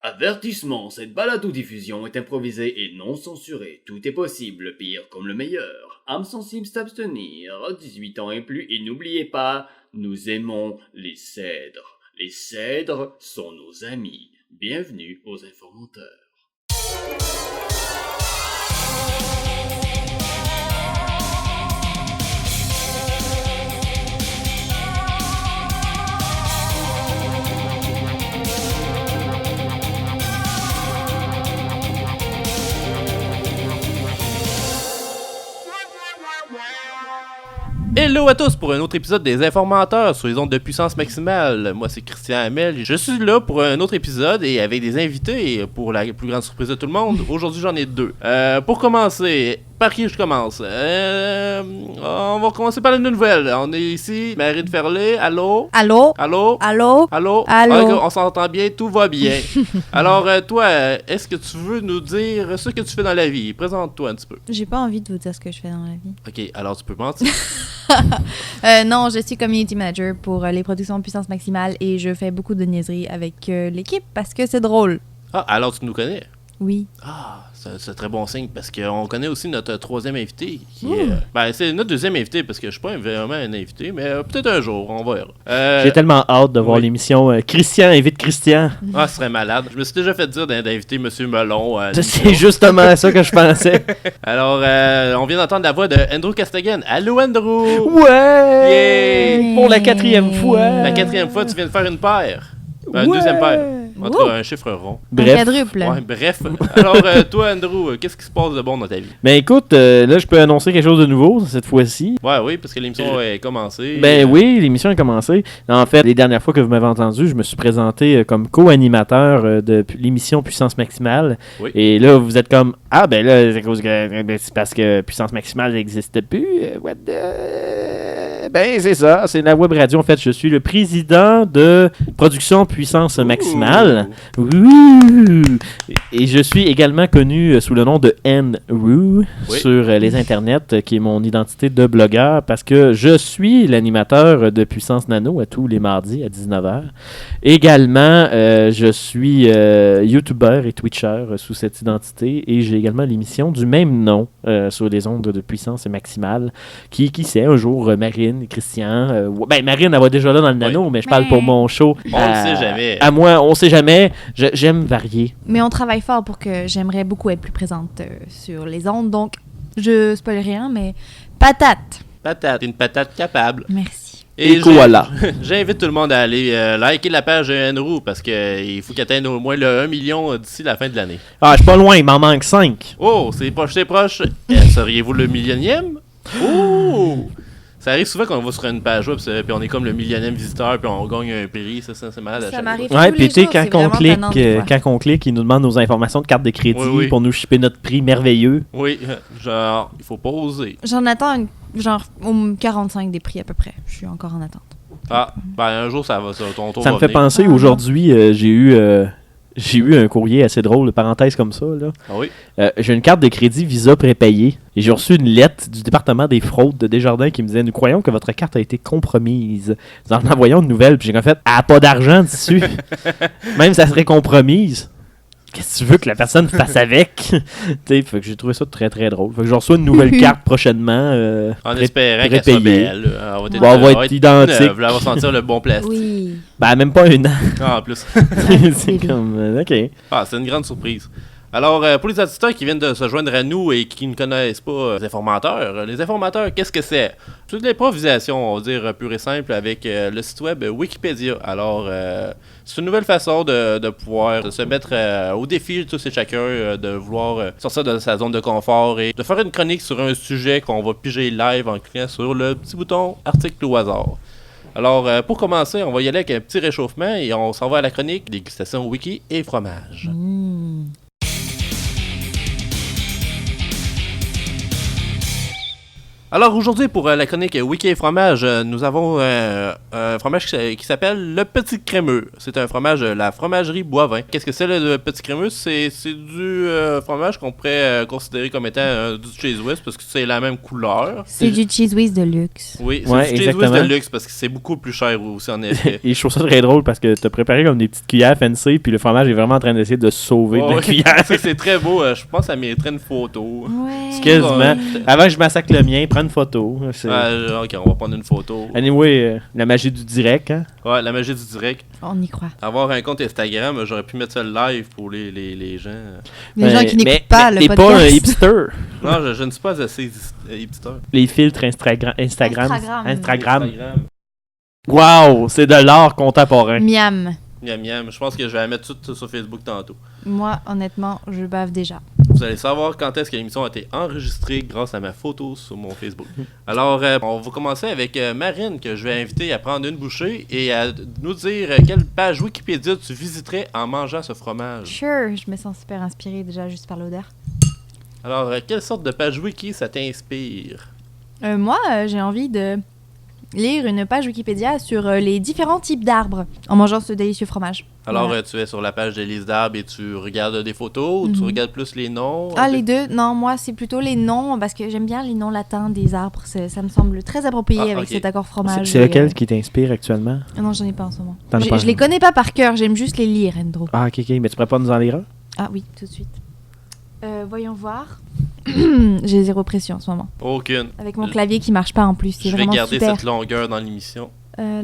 Avertissement, cette balado-diffusion est improvisée et non censurée. Tout est possible, pire comme le meilleur. Âme sensible s'abstenir, 18 ans et plus, et n'oubliez pas, nous aimons les cèdres. Les cèdres sont nos amis. Bienvenue aux informateurs. Hello à tous pour un autre épisode des Informateurs sur les ondes de puissance maximale. Moi c'est Christian Hamel. Je suis là pour un autre épisode et avec des invités pour la plus grande surprise de tout le monde. Aujourd'hui j'en ai deux. Pour commencer, par qui je commence? On va commencer par une nouvelle. On est ici, Marie de Ferlet. Allô? Allô? Allô? Allô? Allô? Allô? On s'entend bien, tout va bien. Alors toi, est-ce que tu veux nous dire ce que tu fais dans la vie? Présente-toi un petit peu. J'ai pas envie de vous dire ce que je fais dans la vie. Ok, alors tu peux mentir. Non, je suis community manager pour les productions de puissance maximale et je fais beaucoup de niaiseries avec l'équipe parce que c'est drôle. Ah, alors tu nous connais? Oui. Ah, c'est un très bon signe parce qu'on connaît aussi notre troisième invité qui est... c'est notre deuxième invité parce que je suis pas vraiment un invité, mais peut-être un jour, on verra. J'ai tellement hâte de voir l'émission Christian invite Christian. Ah, ce serait malade. Je me suis déjà fait dire d'inviter M. Melon. C'est justement ça que je pensais. Alors, on vient d'entendre la voix de Andrew Castigan. Allô, Andrew! Ouais! Yeah! Pour la 4e fois. La 4e fois, tu viens de faire une paire. Une deuxième paire. En tout cas, un chiffre rond. Bref. Quadruple. Ouais, bref. Alors, toi, Andrew, qu'est-ce qui se passe de bon dans ta vie? Ben écoute, là je peux annoncer quelque chose de nouveau cette fois-ci. Ouais, oui, parce que l'émission est commencée. Ben oui, l'émission a commencé. En fait, les dernières fois que vous m'avez entendu, je me suis présenté comme co-animateur de l'émission Puissance Maximale. Oui. Et là, vous êtes comme ah ben là, c'est parce que Puissance Maximale n'existe plus. What the... Ben c'est ça, c'est la web radio. En fait, je suis le président de Production Puissance Maximale. Ouh. Et je suis également connu sous le nom de N-Roo sur les internets, qui est mon identité de blogueur, parce que je suis l'animateur de Puissance Nano à tous les mardis à 19h. Également, je suis YouTuber et Twitcher sous cette identité, et j'ai également l'émission du même nom sur les ondes de Puissance Maximale, qui sait, un jour, Marine, Christian... Marine, elle va déjà là dans le Nano, mais je parle pour mon show. On ne sait jamais. À moi, on sait jamais. J'aime varier. Mais on travaille fort pour que j'aimerais beaucoup être plus présente sur les ondes. Donc, je spoil rien, mais patate. Patate, une patate capable. Merci. Et voilà. J'invite tout le monde à aller liker la page de Enrou parce qu'il faut qu'il atteigne au moins le 1 million d'ici la fin de l'année. Ah, je suis pas loin, il m'en manque 5. Oh, c'est proche, c'est proche. Seriez-vous le millionième? Oh! Ça arrive souvent quand on va sur une page web, puis on est comme le millionième visiteur, puis on gagne un prix. Ça c'est malade à chaque fois. m'arrive Ouais, tous puis les tu sais, jours, c'est vraiment tannant, des fois. quand on clique, il nous demande nos informations de carte de crédit Oui. pour nous shipper notre prix merveilleux. Oui, genre, il faut pas oser. J'en attends au 45 des prix à peu près. Je suis encore en attente. Ah, ben un jour ça va, ton tour Ça va me fait venir. penser, aujourd'hui, j'ai eu un courrier assez drôle, parenthèse comme ça, là. Ah oui? J'ai une carte de crédit Visa prépayée et j'ai reçu une lettre du département des fraudes de Desjardins qui me disait « Nous croyons que votre carte a été compromise. » En envoyant une nouvelle, puis j'ai fait « Ah, pas d'argent dessus. » Même ça serait compromise. Qu'est-ce que tu veux que la personne fasse avec? Fait que j'ai trouvé ça très très drôle. Fait que je reçois une nouvelle carte prochainement. En espérant qu'elle soit belle. Elle va être identique. neuve, là, elle va sentir le bon plastique. Oui. Ben, même pas un an. Ah, en plus. C'est comme... OK. Ah, c'est une grande surprise. Alors, pour les auditeurs qui viennent de se joindre à nous et qui ne connaissent pas les informateurs, qu'est-ce que c'est? C'est de l'improvisation, on va dire, pure et simple, avec le site web Wikipédia. Alors, c'est une nouvelle façon de pouvoir se mettre au défi, tous et chacun, de vouloir sortir de sa zone de confort et de faire une chronique sur un sujet qu'on va piger live en cliquant sur le petit bouton « Article au hasard ». Alors, pour commencer, on va y aller avec un petit réchauffement et on s'en va à la chronique dégustation wiki et fromage. Alors aujourd'hui, pour la chronique Wiki et fromage, nous avons un fromage qui s'appelle le Petit Crémeux. C'est un fromage de la fromagerie Boivin. Qu'est-ce que c'est le Petit Crémeux? C'est du fromage qu'on pourrait considérer comme étant du Cheese Whiz parce que c'est la même couleur. C'est du Cheese Whiz de luxe. Oui, c'est Ouais, du Cheese Whiz exactement. de luxe parce que c'est beaucoup plus cher aussi en effet. Et je trouve ça très drôle parce que t'as préparé comme des petites cuillères fancy, puis le fromage est vraiment en train d'essayer de se sauver de la Ouais, cuillère. c'est très beau. Je pense que ça mériterait une photo. Ouais. Quasiment. Avant que je massacre le mien, prends une photo. C'est- Ok, on va prendre une photo. Anyway, la magie du direct, hein. Ouais, la magie du direct. On y croit. Avoir un compte Instagram, j'aurais pu mettre ça live pour les gens. Les gens qui Mais- n'écoutent pas mais le t'es podcast. pas un hipster. Non, je ne suis pas assez hipster. Les filtres Instagram. Instagram. Wow, c'est de l'art contemporain. Miam. Miam miam. Je pense que je vais la mettre tout sur Facebook tantôt. Moi, honnêtement, je bave déjà. Vous allez savoir quand est-ce que l'émission a été enregistrée grâce à ma photo sur mon Facebook. Alors, on va commencer avec Marine, que je vais inviter à prendre une bouchée et à nous dire quelle page Wikipédia tu visiterais en mangeant ce fromage. Sure, je me sens super inspirée déjà juste par l'odeur. Alors, quelle sorte de page wiki ça t'inspire? Moi, j'ai envie de lire une page Wikipédia sur les différents types d'arbres en mangeant ce délicieux fromage. Alors, Voilà. tu es sur la page des listes d'arbres et tu regardes des photos ou tu Mhm. regardes plus les noms? Ah, les deux? Non, moi, c'est plutôt les noms, parce que j'aime bien les noms latins des arbres. Ça me semble très approprié Ah, avec ok. cet accord fromage. C'est lequel qui t'inspire actuellement? Non, j'en ai pas en ce moment. T'en as pas? Je les connais pas par cœur, j'aime juste les lire, Andrew. Ah, ok, mais tu pourrais pas nous en lire un? Ah oui, tout de suite. Voyons voir. J'ai zéro pression en ce moment. Aucune. Avec mon clavier qui marche pas en plus, c'est Je vais vraiment garder super. cette longueur dans l'émission. Ah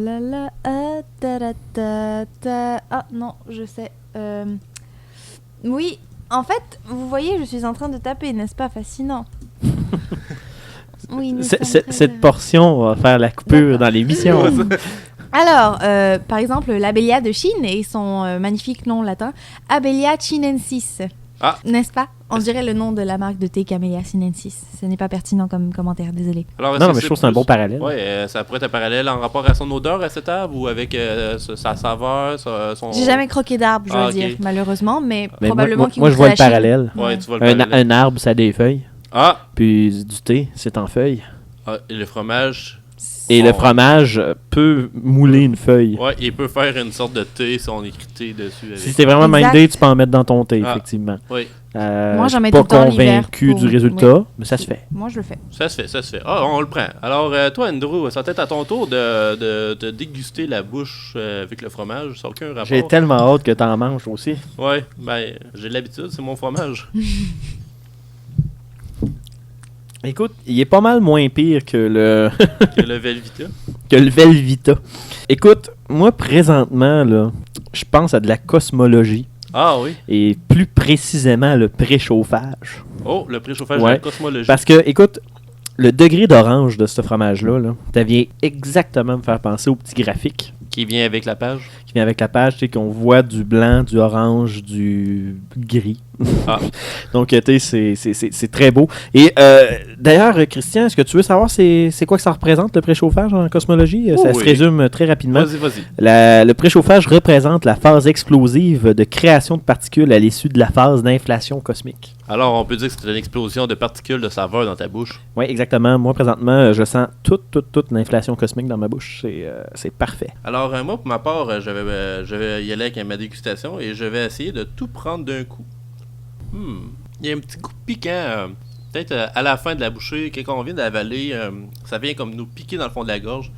non, je sais. Oui, en fait, vous voyez, je suis en train de taper, n'est-ce pas fascinant? Oui, nous sommes très Cette heureux. portion va faire la coupure D'accord. dans l'émission. Alors, par exemple, l'Abellia de Chine et son magnifique nom latin, Abellia chinensis. Ah. N'est-ce pas? On dirait le nom de la marque de thé Camellia sinensis. Ce n'est pas pertinent comme commentaire, désolé. Alors, Non, mais je trouve que c'est un bon parallèle. Ouais, ça pourrait être un parallèle en rapport à son odeur à cette arbre ou avec sa saveur, son... J'ai jamais croqué d'arbre, je dois Ah, ok. dire, malheureusement, mais Mais probablement qu'il moi je vois le goûterait la Chine. parallèle. Ouais, tu vois le Un, parallèle. un arbre, ça a des feuilles. Ah! Puis du thé, c'est en feuilles. Ah, et le fromage... Et Oh. le fromage peut mouler une feuille. Ouais, il peut faire une sorte de thé si on écrit thé dessus. Avec. Si t'es vraiment Exact. mindé, tu peux en mettre dans ton thé, Ah. effectivement. Oui, Moi, je j'en suis mets pas tout le temps l'hiver convaincu pour- du résultat, mais ça se fait. Moi, je le fais. ça se fait. Ah, on le prend. Alors, toi, Andrew, ça peut-être à ton tour de déguster la bouche avec le fromage. Ça n'a aucun rapport. J'ai tellement hâte que t'en manges aussi. Ouais, ben, j'ai l'habitude, c'est mon fromage. Écoute, il est pas mal moins pire que le Que le Velvita. que le Velvita. Écoute, moi présentement là, je pense à de la cosmologie Ah oui. et plus précisément le préchauffage. Oh, le préchauffage Ouais, de la cosmologie. Parce que écoute, le degré d'orange de ce fromage là, ça vient exactement me faire penser au petit graphique Qui vient avec la page. qui vient avec la page, tu sais qu'on voit du blanc, du orange, du gris. Ah. Donc, tu sais, c'est très beau. Et d'ailleurs, Christian, est-ce que tu veux savoir c'est quoi que ça représente, le préchauffage en cosmologie? Ça se oui. résume très rapidement. Vas-y. Le préchauffage représente la phase explosive de création de particules à l'issue de la phase d'inflation cosmique. Alors, on peut dire que c'est une explosion de particules de saveur dans ta bouche. Oui, exactement. Moi, présentement, je sens toute l'inflation cosmique dans ma bouche. C'est parfait. Alors, moi, pour ma part, je vais y aller avec ma dégustation et je vais essayer de tout prendre d'un coup. Il y a un petit goût piquant. Peut-être à la fin de la bouchée, quand on vient d'avaler, ça vient comme nous piquer dans le fond de la gorge.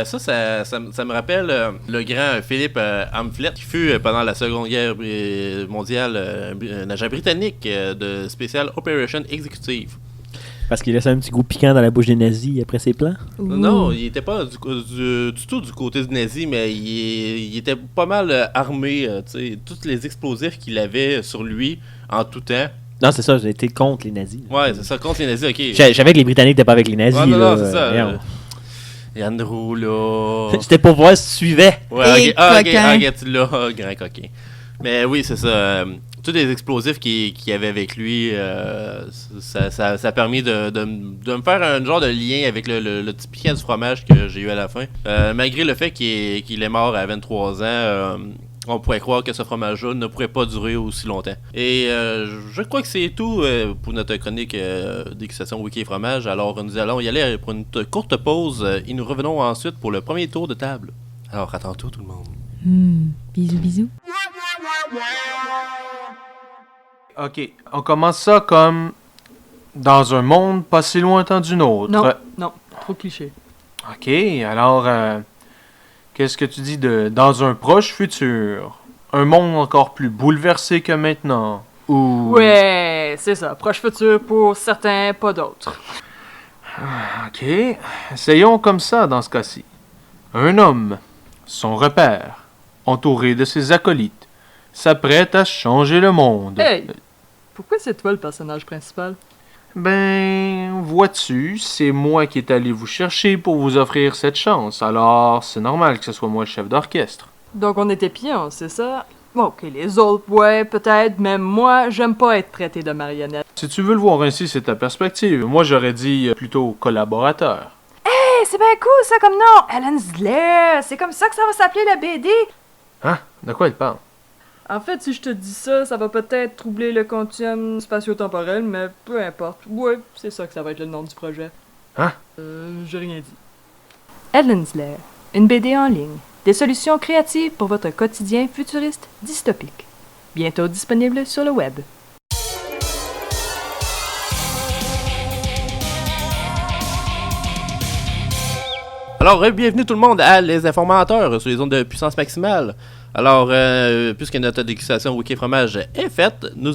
Ça me rappelle le grand Philippe Amphlett, qui fut pendant la Seconde Guerre mondiale un agent britannique de Special Operation Executive. Parce qu'il laisse un petit goût piquant dans la bouche des nazis après ses plans. Non, il était pas du tout du côté du nazi, mais il était pas mal armé. Tu sais, tous les explosifs qu'il avait sur lui en tout temps. Non, c'est ça, j'ai été contre les nazis. Ouais, c'est ça, contre les nazis, ok. Je savais que les Britanniques n'étaient pas avec les nazis. Ouais, non, là, c'est ça. voyons. Andrew, là. C'était pour voir si tu suivais. Ouais, Et ok, ah, ok, coquin. ok, tu l'as, grand coquin. Mais oui, c'est ça. Tous les explosifs qu'il y avait avec lui, ça a permis de me faire un genre de lien avec le petit piquant du fromage que j'ai eu à la fin. Malgré le fait qu'il est mort à 23 ans, On pourrait croire que ce fromage-là ne pourrait pas durer aussi longtemps. Et je crois que c'est tout pour notre chronique dégustation Wiki et fromage. Alors nous allons y aller pour une courte pause et nous revenons ensuite pour le premier tour de table. Alors à tantôt tout le monde. Bisous, bisous. Ok, on commence ça comme dans un monde pas si lointain du nôtre. Non, trop cliché. Ok, alors, qu'est-ce que tu dis de dans un proche futur? Un monde encore plus bouleversé que maintenant? Ou... Ouais, c'est ça. Proche futur pour certains, pas d'autres. Ok, essayons comme ça dans ce cas-ci. Un homme, son repère, entouré de ses acolytes, s'apprête à changer le monde. Hey! Pourquoi c'est toi le personnage principal? Ben, vois-tu, c'est moi qui est allé vous chercher pour vous offrir cette chance, alors c'est normal que ce soit moi le chef d'orchestre. Donc on était pions, c'est ça? Bon, ok, les autres, ouais, peut-être, même moi, j'aime pas être traité de marionnette. Si tu veux le voir ainsi, c'est ta perspective. Moi, j'aurais dit plutôt collaborateur. Hey, c'est bien cool ça comme nom! Helen's Lair! C'est comme ça que ça va s'appeler la BD! Hein? De quoi il parle? En fait, si je te dis ça, ça va peut-être troubler le continuum spatio-temporel, mais peu importe. Ouais, c'est ça que ça va être le nom du projet. Hein? J'ai rien dit. Helen's Lair, une BD en ligne. Des solutions créatives pour votre quotidien futuriste dystopique. Bientôt disponible sur le web. Alors, bienvenue tout le monde à Les Informateurs sur les ondes de puissance maximale. Alors, puisque notre dégustation Wiki Fromage est faite, nous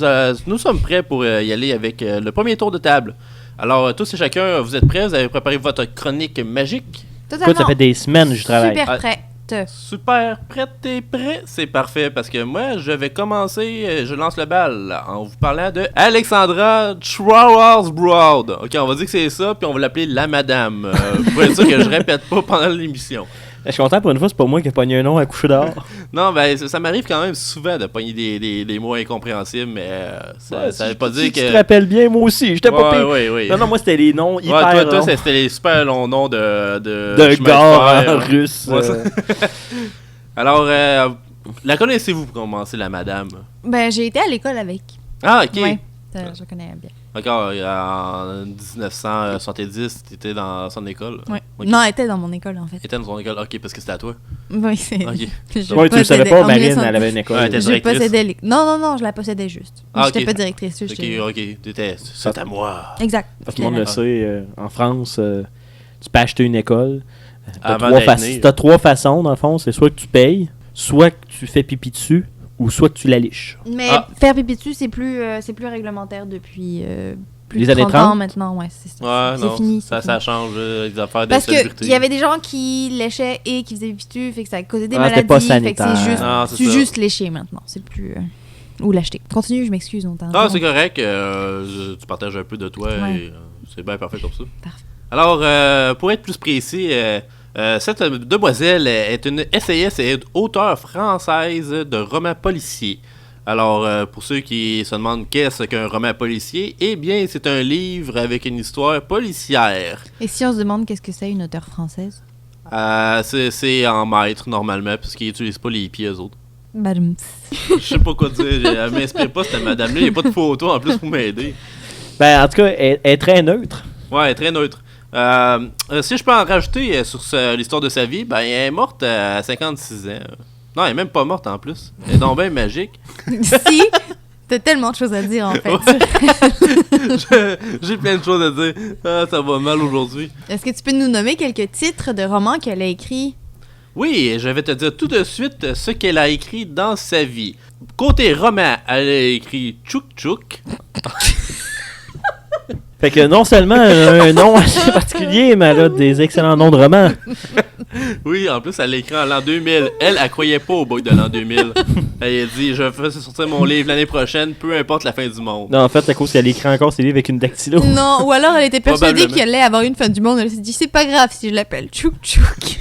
sommes prêts pour y aller avec le premier tour de table. Alors, tous et chacun, vous êtes prêts? Vous avez préparé votre chronique magique? Totalement. Écoute, ça fait des semaines que je travaille. Super prête. Super, prête et prêt? C'est parfait, parce que moi, je vais commencer, je lance le bal en vous parlant de Alexandra Trauersbrod. Ok, on va dire que c'est ça, puis on va l'appeler la madame. Pour être sûr que je répète pas pendant l'émission. Je suis content pour une fois, c'est pas moi qui ai pogné un nom à coucher dehors. Non, ben, ça m'arrive quand même souvent de pogner des mots incompréhensibles, mais ça veut pas dire que... Tu te rappelles bien, moi aussi, j'étais pas pire. Oui. Non, moi, c'était les noms hyper Toi, longs. c'était les super longs noms de gars chemin de fer. russe. Ouais, Alors, la connaissez-vous pour commencer, la madame? Ben, j'ai été à l'école avec. Ah, ok. Ouais, je connais bien. D'accord, en 1970, tu étais dans son école? Ouais. Ok. Non, elle était dans mon école, en fait. Était dans son école, ok, parce que c'était à toi. Oui, c'est... Ok. Ouais, tu le savais pas, Marine, elle avait une école. Ouais, elle était Je directrice. possédais non, je la possédais juste. Ah, J'étais ok. pas directrice. J'étais... Ok, c'est à moi. Exact. Tout le monde le sait, en France, tu peux acheter une école. Avant d'être né. T'as trois façons, dans le fond. C'est soit que tu payes, soit que tu fais pipi dessus, ou soit que tu la liches. Mais Ah. faire pipi dessus, c'est plus réglementaire depuis plus Les de années 30 ans 30? maintenant. Ouais, c'est Ouais, non, fini. ça change les affaires Parce d'insalubrité. qu'il y avait des gens qui léchaient et qui faisaient pipi dessus, fait que ça causait des Ah, c'était maladies. pas Fait que c'est sanitaire. juste, Non, c'est tu ça. juste lécher maintenant. C'est plus... ou l'acheter. Continue, je m'excuse. Ah, c'est correct. Tu partages un peu de toi Ouais. et c'est bien parfait comme ça. Parfait. Alors, pour être plus précis, cette demoiselle est une essayiste et auteure française de romans policiers. Alors, pour ceux qui se demandent qu'est-ce qu'un roman policier, eh bien, c'est un livre avec une histoire policière. Et si on se demande qu'est-ce que c'est une auteure française? C'est en maître, normalement, puisqu'ils n'utilisent pas les pieds, eux autres. Badum. Je sais pas quoi dire. Elle m'inspire pas, cette madame-là. Il n'y a pas de photo en plus pour m'aider. Ben, en tout cas, elle est très neutre. Ouais, très neutre. Si je peux en rajouter sur l'histoire de sa vie, ben elle est morte à 56 ans. Non, elle est même pas morte en plus. Elle est donc bien magique. Si, t'as tellement de choses à dire en fait. J'ai plein de choses à dire. Ah, ça va mal aujourd'hui. Est-ce que tu peux nous nommer quelques titres de romans qu'elle a écrits? Oui, je vais te dire tout de suite ce qu'elle a écrit dans sa vie. Côté roman, elle a écrit Tchouk Tchouk. Fait que non seulement un nom assez particulier, mais elle a des excellents noms de romans. Oui, en plus, elle l'a écrit en l'an 2000. Elle croyait pas au bug de l'an 2000. Elle a dit, je vais sortir mon livre l'année prochaine, peu importe la fin du monde. Non, en fait, c'est à cause qu'elle écrit encore ses livres avec une dactylo. Non, ou alors elle était persuadée Probablement. qu'il allait avoir une fin du monde. Elle s'est dit, c'est pas grave si je l'appelle Tchouk Tchouk.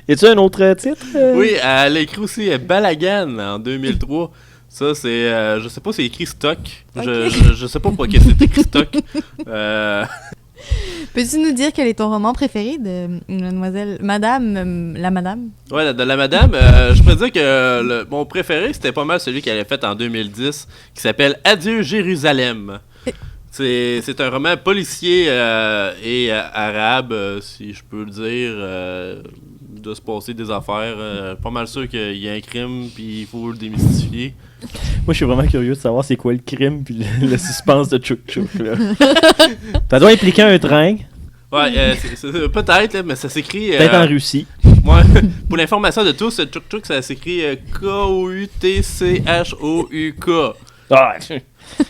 Y a-tu un autre titre? Oui, elle a écrit aussi Balagan en 2003. Ça, c'est. Je sais pas, c'est écrit stock. Ok. Je sais pas pourquoi c'est écrit stock. Peux-tu nous dire quel est ton roman préféré de Mademoiselle... Madame... la Madame? Ouais, de la madame, je peux dire que mon préféré, c'était pas mal celui qu'elle a fait en 2010, qui s'appelle Adieu Jérusalem. C'est un roman policier et arabe, si je peux le dire, de se passer des affaires. Pas mal sûr qu'il y a un crime, puis il faut le démystifier. Moi, je suis vraiment curieux de savoir c'est quoi le crime puis le suspense de Chuk Chuk. Là. Ça doit impliquer un train, Ouais, peut-être, là, mais ça s'écrit... peut-être en Russie. Ouais, pour l'information de tous, Chuk Chuk, ça s'écrit K-O-U-T-C-H-O-U-K. Ah,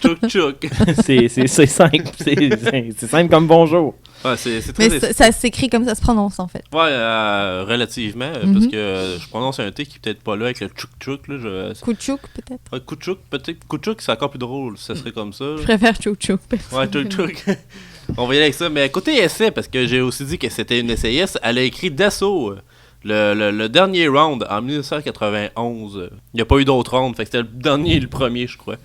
Chuk Chuk. c'est simple. C'est simple comme bonjour. Ouais, c'est très... Mais ça s'écrit comme ça se prononce, en fait. Ouais, relativement, parce que je prononce un T qui est peut-être pas là avec le Chuk Chuk, là. Kouchouk, peut-être. Ouais, Kouchouk, peut-être. Kouchouk, c'est encore plus drôle, ça serait comme ça. Je préfère Chouchouk. Ouais, Chuk Chuk. On va y aller avec ça. Mais côté essai, parce que j'ai aussi dit que c'était une essayiste, elle a écrit Dassault, le dernier round en 1991. Il n'y a pas eu d'autres rounds, fait que c'était le dernier et le premier, je crois.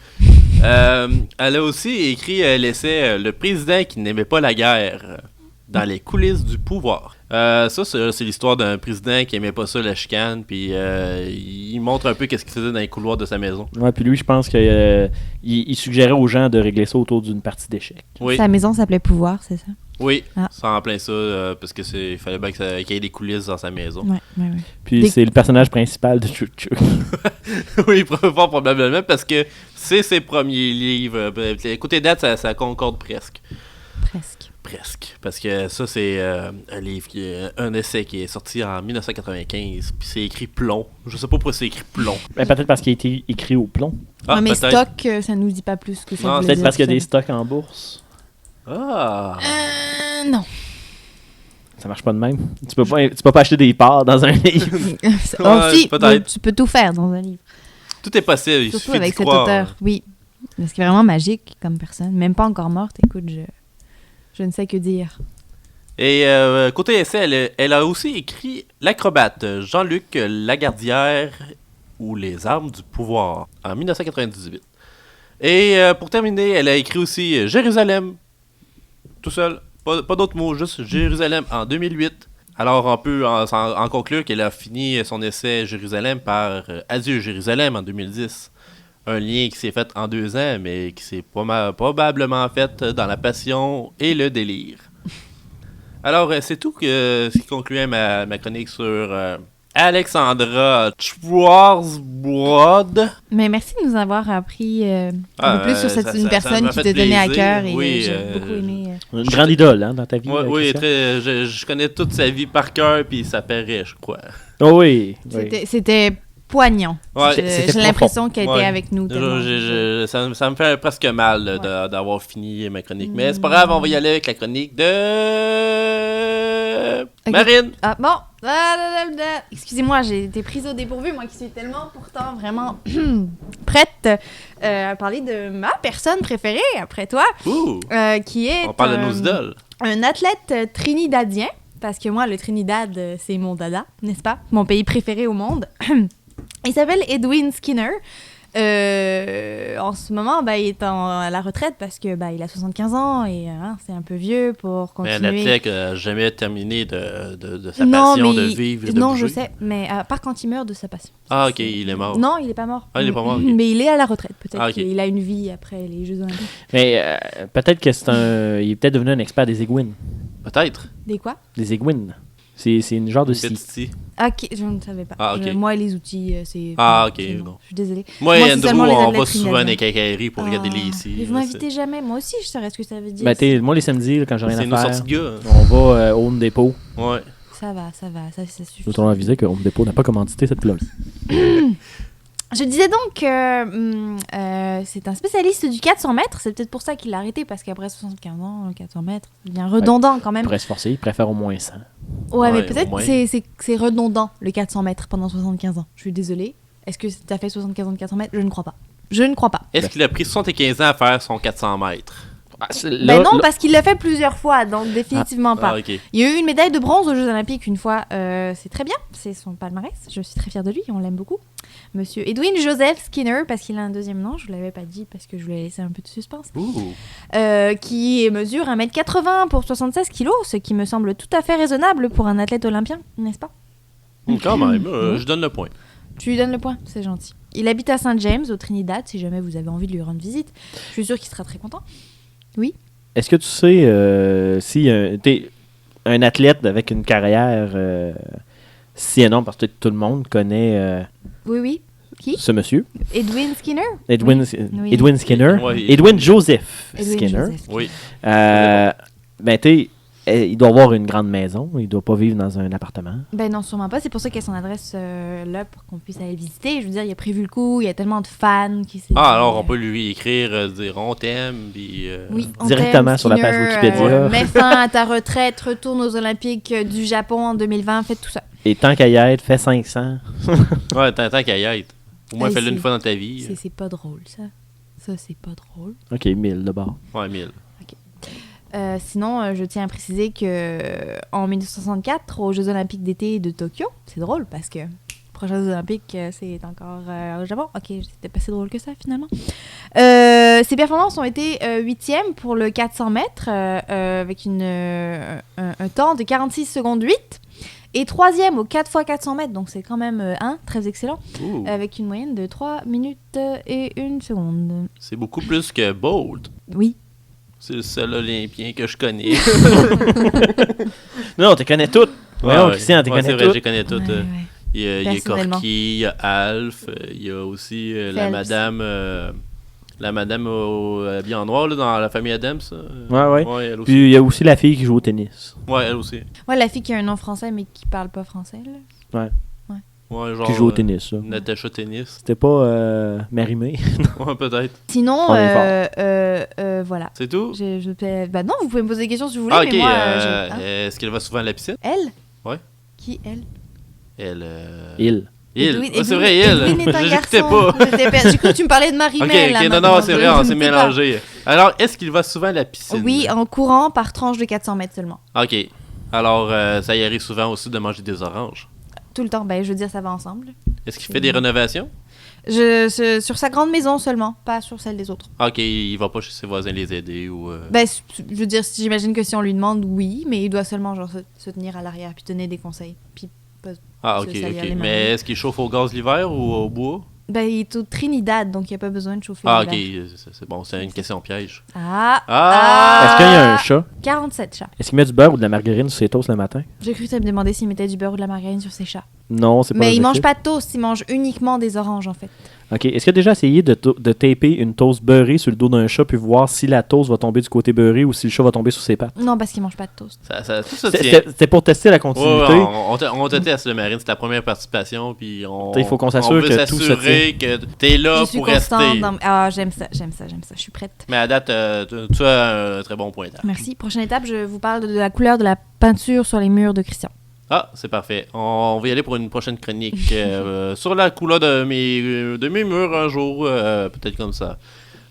Elle a aussi écrit l'essai Le président qui n'aimait pas la guerre dans les coulisses du pouvoir. Ça, c'est l'histoire d'un président qui aimait pas ça, la chicane, puis il montre un peu qu'est-ce qu'il faisait dans les couloirs de sa maison. Ouais, puis lui, je pense qu'il il suggérait aux gens de régler ça autour d'une partie d'échecs. Oui, Sa maison s'appelait Pouvoir, c'est ça? oui, Ah. c'est en plein ça, parce que il fallait bien qu'il y ait des coulisses dans sa maison. Ouais. Puis c'est le personnage principal de Chuk Chuk. Oui, fort probablement, parce que c'est ses premiers livres. Côté date, ça concorde presque. Presque. Parce que ça, c'est un livre, un essai qui est sorti en 1995. Puis c'est écrit plomb. Je sais pas pourquoi c'est écrit plomb. Ben, peut-être parce qu'il a été écrit au plomb. Ouais, mais peut-être. stock, ça nous dit pas plus que ça. Non, veut Peut-être dire, parce qu'il y a ça. des stocks en bourse. Ah! Non. Ça marche pas de même. Tu peux pas acheter des parts dans un livre. Si, peut-être. tu peux tout faire dans un livre. Tout est possible, il Surtout suffit avec d'y cet croire. auteur. Oui. Parce qu'il est vraiment magique comme personne. Même pas encore morte. Écoute, je ne sais que dire. Et côté essai, elle a aussi écrit L'acrobate, Jean-Luc Lagardière ou Les armes du pouvoir en 1998. Et pour terminer, elle a écrit aussi Jérusalem, tout seul, pas d'autres mots, juste Jérusalem en 2008. Alors on peut en conclure qu'elle a fini son essai Jérusalem par Adieu Jérusalem en 2010. Un lien qui s'est fait en 2 ans, mais qui s'est probablement fait dans la passion et le délire. Alors, c'est tout ce qui concluait ma chronique sur Alexandra Schwarzbrod. Mais merci de nous avoir appris un peu plus sur cette une ça personne m'a qui fait te tenait à plaisir. cœur. Et Oui, j'ai beaucoup aimé. Une grande idole hein, dans ta vie. Oui, Christian. je connais toute sa vie par cœur, puis ça paraît, je crois. Oh oui. oui. C'était poignant. Ouais. J'ai l'impression qu'elle Ouais. était avec nous. tellement. Ça me fait presque mal d'avoir fini ma chronique. Mais c'est pas grave, on va y aller avec la chronique de Ok. Marine. Ah bon. Excusez-moi, j'ai été prise au dépourvu, moi qui suis tellement pourtant vraiment prête à parler de ma personne préférée après toi, Ouh, qui est on parle de nos idoles. un athlète trinidadien, parce que moi, le Trinidad, c'est mon dada, n'est-ce pas? Mon pays préféré au monde. Il s'appelle Edwin Skinner. En ce moment, il est à la retraite parce que il a 75 ans et c'est un peu vieux pour Mais continuer. un athlète n'a jamais terminé de sa Non, passion mais de vivre et de non, bouger. je sais, mais à part quand il meurt de sa passion. Ah, ok, il est mort. Non, il est pas mort. Ah, il est pas mort, ok. Mais il est à la retraite, peut-être. Ah, ok. qu'il a une vie après les Jeux Olympiques. Mais peut-être que il est peut-être devenu un expert des aiguines. Peut-être. Des quoi? Des aiguines. C'est une genre de scie. Petit. Ok, je ne savais pas. Ah, ok. Moi, les outils, c'est... Ah, ok, c'est non. non. Je suis désolée. Moi Moi, et c'est Andrew, seulement les on athlètes va souvent dans les trinidadiens. quincailleries pour regarder les ici. Mais vous m'invitez jamais. Moi aussi, je saurais ce que ça veut dire. Moi, les samedis, là, quand j'ai rien C'est à nos faire, sorties de gars. on va au Home Depot. Ouais. Ça va, ça suffit. Nous t'avons avisé que Home Depot n'a pas commandité cette plug. Je disais donc que c'est un spécialiste du 400 mètres. C'est peut-être pour ça qu'il l'a arrêté, parce qu'après 75 ans, le 400 mètres, ça devient redondant quand Il même. pourrait se forcer, il préfère au moins 100. Ouais, mais Ouais, peut-être au moins. c'est redondant, le 400 mètres pendant 75 ans. Je suis désolée. Est-ce que t'as fait 75 ans de 400 mètres? Je ne crois pas. Je ne crois pas. Est-ce qu'il a pris 75 ans à faire son 400 mètres? Ben non, parce qu'il l'a fait plusieurs fois, donc définitivement pas. Ah, ok. Il y a eu une médaille de bronze aux Jeux Olympiques une fois. C'est très bien, c'est son palmarès. Je suis très fière de lui, on l'aime beaucoup. Monsieur Edwin Joseph Skinner, parce qu'il a un deuxième nom, je ne l'avais pas dit parce que je voulais laisser un peu de suspense. Ouh. Qui mesure 1m80 pour 76 kg, ce qui me semble tout à fait raisonnable pour un athlète olympien, n'est-ce pas? Quand même, je donne le point. Tu lui donnes le point, c'est gentil. Il habite à Saint James, au Trinidad, si jamais vous avez envie de lui rendre visite. Je suis sûre qu'il sera très content. Oui. Est-ce que tu sais si t'es un athlète avec une carrière si énorme, parce que tout le monde connaît Oui. Qui? ce monsieur? Edwin Skinner? Edwin, Oui. Edwin Skinner? Ouais, Edwin Joseph Edwin Skinner. Joseph Skinner. Oui. Ben, tu il doit avoir une grande maison. Il doit pas vivre dans un appartement. Ben non, sûrement pas. C'est pour ça qu'il y a son adresse là, pour qu'on puisse aller le visiter. Je veux dire, il a prévu le coup, il y a tellement de fans qui s'est dit, Alors on peut lui écrire, dire on t'aime, puis... Oui, on Directement t'aime, sur la page Skinner, Wikipédia. mets fin à ta retraite, retourne aux Olympiques du Japon en 2020, faites tout ça. Et tant qu'à y être, fait 500. Ouais, tant qu'à y être. Au moins, Hey, fais-le une c'est- fois dans ta vie. C'est pas drôle, ça. Ça, c'est pas drôle. OK, 1000 de bord. Ouais, 1000. Sinon, je tiens à préciser que en 1964, aux Jeux Olympiques d'été de Tokyo, c'est drôle parce que les prochains Jeux Olympiques, c'est encore au Japon. Ok, c'était pas si drôle que ça finalement. Ses performances ont été 8e pour le 400 mètres avec un temps de 46 secondes 8 et 3e au 4x400 mètres, donc c'est quand même très excellent, Ouh, avec une moyenne de 3 minutes et 1 seconde. c'est beaucoup plus que Bolt. Oui. C'est le seul Olympien que je connais. Non, tu connais toutes. Voyons, Christian, tu ouais, connais c'est vrai, toutes. je connais toutes. Ouais, ouais. Il y a Personnellement. Corky, il y a Alf, il y a aussi la Phelps. madame habillée en noir là, dans la famille Adams. Ouais. Ouais, elle aussi. Puis il y a aussi la fille qui joue au tennis. Ouais, elle aussi. Ouais, la fille qui a un nom français mais qui parle pas français, là. Ouais, genre, Qui joue au tennis, là. Natacha Tennis. C'était pas Marie-Mé. Ouais, peut-être. Sinon, On est voilà. C'est tout? Bah non, vous pouvez me poser des questions si vous voulez, Ah, ok. mais moi, j'ai- Est-ce qu'elle va souvent à la piscine? Elle? Ouais. Qui, elle? Elle. Il. Il. Ouais, c'est vrai, il. Edwin est un J'écoutais garçon. pas. J'ai cru que tu me parlais de Ok, Marie-Mel, là, ok, non, maintenant. c'est Je- vrai, je on ne s'est sais pas. mélangé. Alors, est-ce qu'il va souvent à la piscine? Oui, en courant par tranche de 400 mètres seulement. Ok. Alors, ça y arrive souvent aussi de manger des oranges. Tout le temps, ben je veux dire, ça va ensemble. Est-ce qu'il fait des rénovations? Sur sa grande maison seulement, pas sur celle des autres. Ok, il va pas chez ses voisins les aider ou... Ben, je veux dire, j'imagine que si on lui demande, oui, mais il doit seulement genre se tenir à l'arrière puis donner des conseils. Puis, Ah, se ok, salir ok. les mains. Mais est-ce qu'il chauffe au gaz l'hiver ou au bois? ben, il est au Trinidad, donc il n'y a pas besoin de chauffer. Ah, l'hiver. ok, c'est bon, c'est une question piège. Ah! Est-ce qu'il y a un chat? 47 chats. Est-ce qu'il met du beurre ou de la margarine sur ses toasts le matin? J'ai cru que tu me demandais s'il mettait du beurre ou de la margarine sur ses chats. Non, c'est pas Mais il mange l'objectif. pas de toast, il mange uniquement des oranges en fait. OK. Est-ce qu'il a déjà essayé de taper une toast beurrée sur le dos d'un chat puis voir si la toast va tomber du côté beurré ou si le chat va tomber sur ses pattes? Non, parce qu'il mange pas de toast. Tout ça tient. C'était pour tester la Ouais, continuité. on te teste, le Marine, c'est ta première participation, puis Il faut qu'on s'assure on veut que tout se s'assurer que t'es là Je suis pour constante. rester. Ah, j'aime ça, je suis prête. Mais à date, tu as un très bon pointage. Merci. Prochaine étape, je vous parle de la couleur de la peinture sur les murs de Christian. Ah, c'est parfait. On va y aller pour une prochaine chronique sur la couleur de mes murs un jour, peut-être comme ça.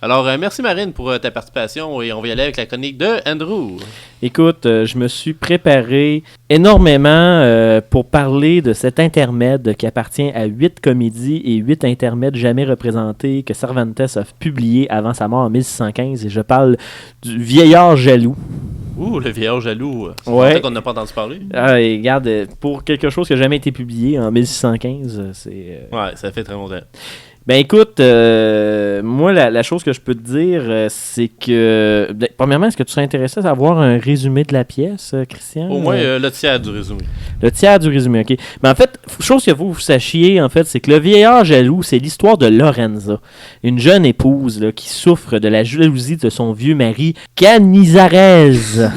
Alors, merci Marine pour ta participation et on va y aller avec la chronique de Andrew. Écoute, je me suis préparé énormément pour parler de cet intermède qui appartient à 8 comédies et 8 intermèdes jamais représentés que Cervantes a publié avant sa mort en 1615. Et je parle du Vieillard jaloux. Ouh, le vieillard jaloux. C'est Ouais. longtemps qu'on n'a pas entendu parler. Ah, et regarde, pour quelque chose qui n'a jamais été publié en 1615, c'est... Ouais, ça fait très longtemps. Ben écoute, moi, la chose que je peux te dire, c'est que... premièrement, est-ce que tu serais intéressé à savoir un résumé de la pièce, Christian? Au moins, le tiers du résumé. Le tiers du résumé, OK. Mais en fait, chose que vous sachiez, en fait, c'est que le vieillard jaloux, c'est l'histoire de Lorenza, une jeune épouse là, qui souffre de la jalousie de son vieux mari, Canizares.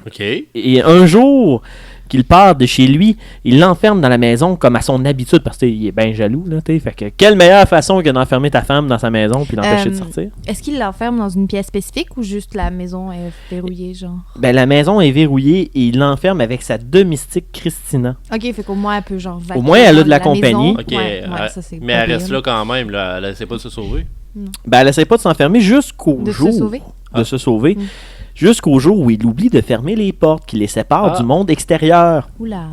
OK. Et un jour qu'il part de chez lui, il l'enferme dans la maison comme à son habitude, parce qu'il est bien jaloux, là, t'sais. Fait que quelle meilleure façon que d'enfermer ta femme dans sa maison puis l'empêcher de sortir? Est-ce qu'il l'enferme dans une pièce spécifique ou juste la maison est verrouillée, genre? Ben, la maison est verrouillée et il l'enferme avec sa domestique Christina. Ok, fait qu'au moins elle peut genre Au moins, elle a de la maison. compagnie. OK. Ouais, ça, c'est mais pas elle reste pire. là quand même. Là. Elle essaie pas de se sauver. Ben, elle essaie pas de s'enfermer jusqu'au De jour. se sauver? de se sauver, jusqu'au jour où il oublie de fermer les portes qui les séparent du monde extérieur. Oula.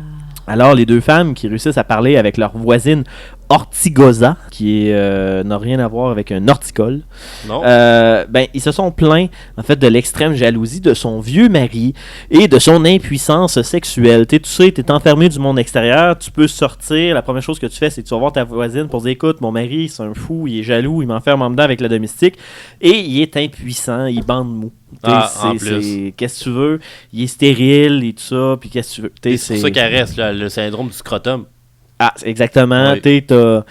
Alors, les deux femmes qui réussissent à parler avec leur voisine Ortigoza, qui n'a rien à voir avec un horticole, Non. ils se sont plaints, en fait, de l'extrême jalousie de son vieux mari et de son impuissance sexuelle. Tu sais, t'es enfermé du monde extérieur, tu peux sortir, la première chose que tu fais, c'est que tu vas voir ta voisine pour dire, écoute, mon mari, c'est un fou, il est jaloux, il m'enferme en dedans avec le domestique, et il est impuissant, il bande mou. En plus. Qu'est-ce que tu veux? Il est stérile et tout ça, puis qu'est-ce que tu veux? Et c'est pour ça qu'elle reste, là, le syndrome du scrotum. Ah, exactement. Oui. T'as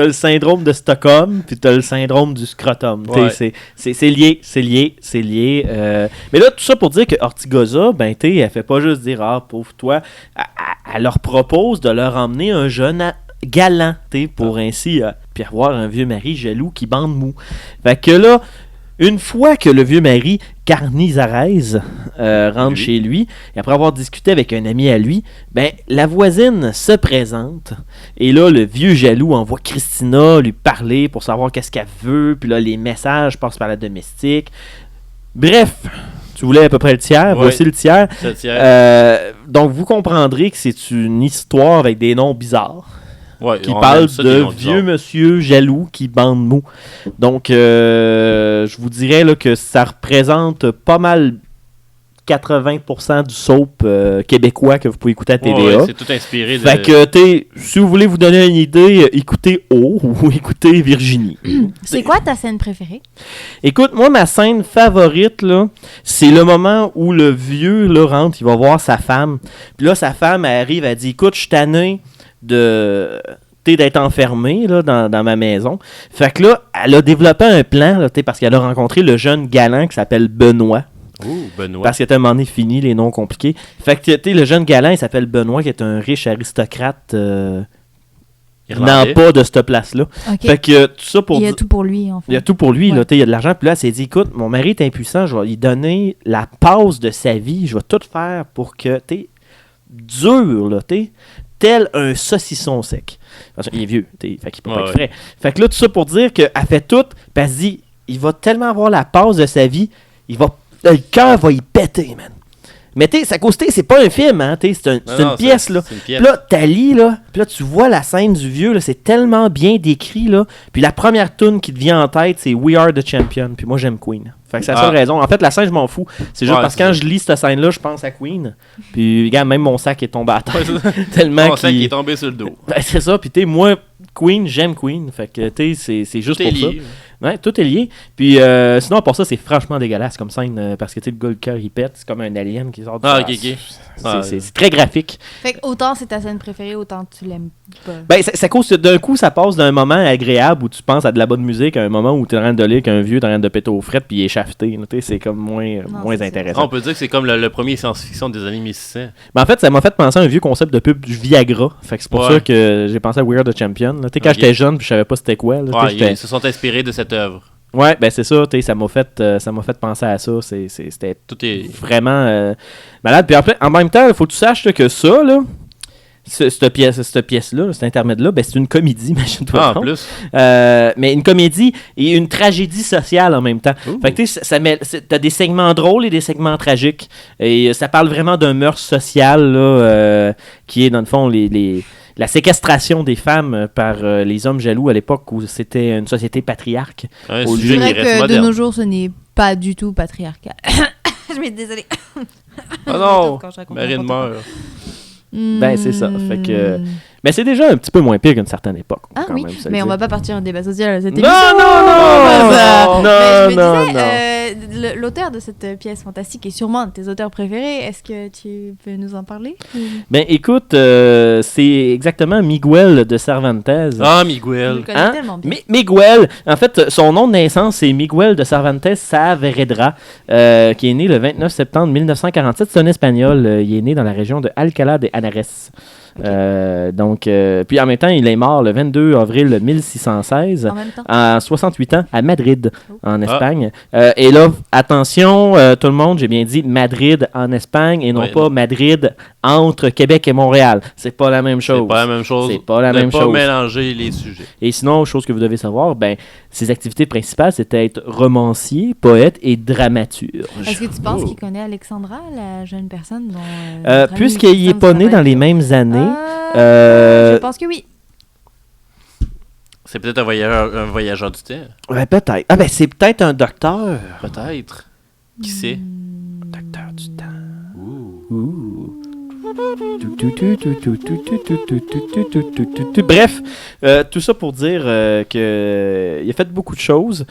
le syndrome de Stockholm, puis t'as le syndrome du scrotum. Ouais. C'est lié. Mais là, tout ça pour dire que Ortigoza, elle fait pas juste dire « Ah, pauvre toi », elle leur propose de leur emmener un jeune galant, pour ainsi puis avoir un vieux mari jaloux qui bande mou. Fait que là, une fois que le vieux mari, Carnizarez, rentre chez lui, et après avoir discuté avec un ami à lui, la voisine se présente. Et là, le vieux jaloux envoie Christina lui parler pour savoir qu'est-ce qu'elle veut. Puis là, les messages passent par la domestique. Bref, tu voulais à peu près le tiers. Oui. Voici le tiers. C'est le tiers. Donc, vous comprendrez que c'est une histoire avec des noms bizarres. Ouais, Qui on parle aime ça, des de noms vieux bizarres. monsieur jaloux qui bande mou. Donc, je vous dirais là, que ça représente pas mal 80% du soap québécois que vous pouvez écouter à TVA. Ouais, c'est tout inspiré de... Fait que, si vous voulez vous donner une idée, écoutez O ou écoutez Virginie. C'est quoi ta scène préférée? Écoute, moi, ma scène favorite, là, c'est le moment où le vieux là, rentre, il va voir sa femme. Puis là, sa femme, elle arrive, elle dit, écoute, je suis tanné d'être enfermée là, dans ma maison. Fait que là, elle a développé un plan là, parce qu'elle a rencontré le jeune galant qui s'appelle Benoît. Ouh, Benoît. Parce qu'à un moment donné, fini les noms compliqués. Fait que le jeune galant, il s'appelle Benoît, qui est un riche aristocrate Irlandais. non pas de cette place-là. Ok. Fait que tout ça pour Il y a dire- tout pour lui, en fait. il y a tout pour lui, là, Ouais. il y a de l'argent. Puis là, elle s'est dit, écoute, mon mari est impuissant, je vais lui donner la passe de sa vie, je vais tout faire pour que t'es dur, là, tel un saucisson sec. Parce qu'il est vieux, fait qu'il peut pas être frais. Fait que là, tout ça pour dire qu'elle fait tout, puis elle se dit, il va tellement avoir la passe de sa vie, le cœur va y péter, man. Mais c'est à cause, c'est pas un film, hein, c'est une pièce, là. C'est une pièce. Puis là, t'allies, là, puis là, tu vois la scène du vieux, là, c'est tellement bien décrit, là. Puis la première tune qui te vient en tête, c'est We Are the Champion. Puis moi, j'aime Queen. Fait que c'est la seule raison. En fait, la scène, je m'en fous. C'est juste Ouais, parce que c'est quand ça. je lis cette scène-là, je pense à Queen. Puis, regarde, même mon sac est tombé à terre. Tellement On sait qu'il qu'il... est tombé sur le dos. Ben, c'est ça. Puis, moi, Queen, j'aime Queen. Fait que, c'est juste Tout est pour ça. lié. Ouais, tout est lié. Puis sinon, pour ça, c'est franchement dégueulasse comme scène. Parce que, le gars, le cœur, il pète. C'est comme un alien qui sort du Ah, face. ok. Ah, C'est très graphique. Fait que autant c'est ta scène préférée, autant tu l'aimes pas. Ben, ça cause d'un coup, ça passe d'un moment agréable où tu penses à de la bonne musique à un moment où tu es en train de lire qu'un vieux t'es en train de péter aux frettes puis il est shafté. là, c'est comme moins c'est ça. intéressant. On peut dire que c'est comme le premier science-fiction des années 1600. Mais en fait, ça m'a fait penser à un vieux concept de pub du Viagra. Fait que c'est pour Ouais. ça que j'ai pensé à We Are the Champion. Là. Quand Ok. j'étais jeune puis je savais pas c'était quoi. Là, Ouais, j'étais- ils se sont inspirés de cette œuvre. Ouais, ben c'est ça. Ça m'a fait penser à ça. C'était Tout est... vraiment malade. Puis après, en même temps, il faut que tu saches là, que ça, là, cette pièce-là, cet intermède-là, ben, c'est une comédie, imagine-toi. Ah, en donc. plus. Mais une comédie et une tragédie sociale en même temps. Ouh. Fait que tu sais, t'as des segments drôles et des segments tragiques. Et ça parle vraiment d'un meurtre social là, qui est, dans le fond, la séquestration des femmes par les hommes jaloux à l'époque où c'était une société patriarque. Un Au sujet C'est qui vrai reste que de moderne. nos jours, ce n'est pas du tout patriarcal. Je vais désolée. Ah non, Quand je raconte Marine n'importe meurt. Ben, c'est ça. Fait que- Mais c'est déjà un petit peu moins pire qu'une certaine époque. Ah quand oui, même, ça mais le on dit. va pas partir en débat social à cette Non, émission. non, non, Mais je non, me non. disais, l'auteur de cette pièce fantastique est sûrement un de tes auteurs préférés. Est-ce que tu peux nous en parler? Ben écoute, c'est exactement Miguel de Cervantes. Ah, Je le Miguel. connais Hein? tellement bien. Miguel, en fait, son nom de naissance, c'est Miguel de Cervantes Saavedra, qui est né le 29 septembre 1947. C'est un Espagnol. Il est né dans la région de Alcalá de Henares. Puis en même temps, il est mort le 22 avril 1616, En même temps. à 68 ans, à Madrid, en Ah. Espagne. Et là, attention, tout le monde, j'ai bien dit Madrid en Espagne et non Ouais, pas non. Madrid entre Québec et Montréal. C'est pas la même chose. C'est pas la même chose. C'est pas la Ne même pas chose. mélanger les sujets. Et sinon, chose que vous devez savoir, ses activités principales, c'était être romancier, poète et dramaturge. Est-ce que tu penses Oh. qu'il connaît Alexandra, la jeune personne dont... Puisqu'il n'est pas né dans les mêmes années, Je pense que oui. C'est peut-être un voyageur du temps. peut-être. C'est peut-être un docteur. Peut-être. Qui sait? Docteur du temps. Ouh. Bref, tout ça pour dire qu'il a fait beaucoup de choses.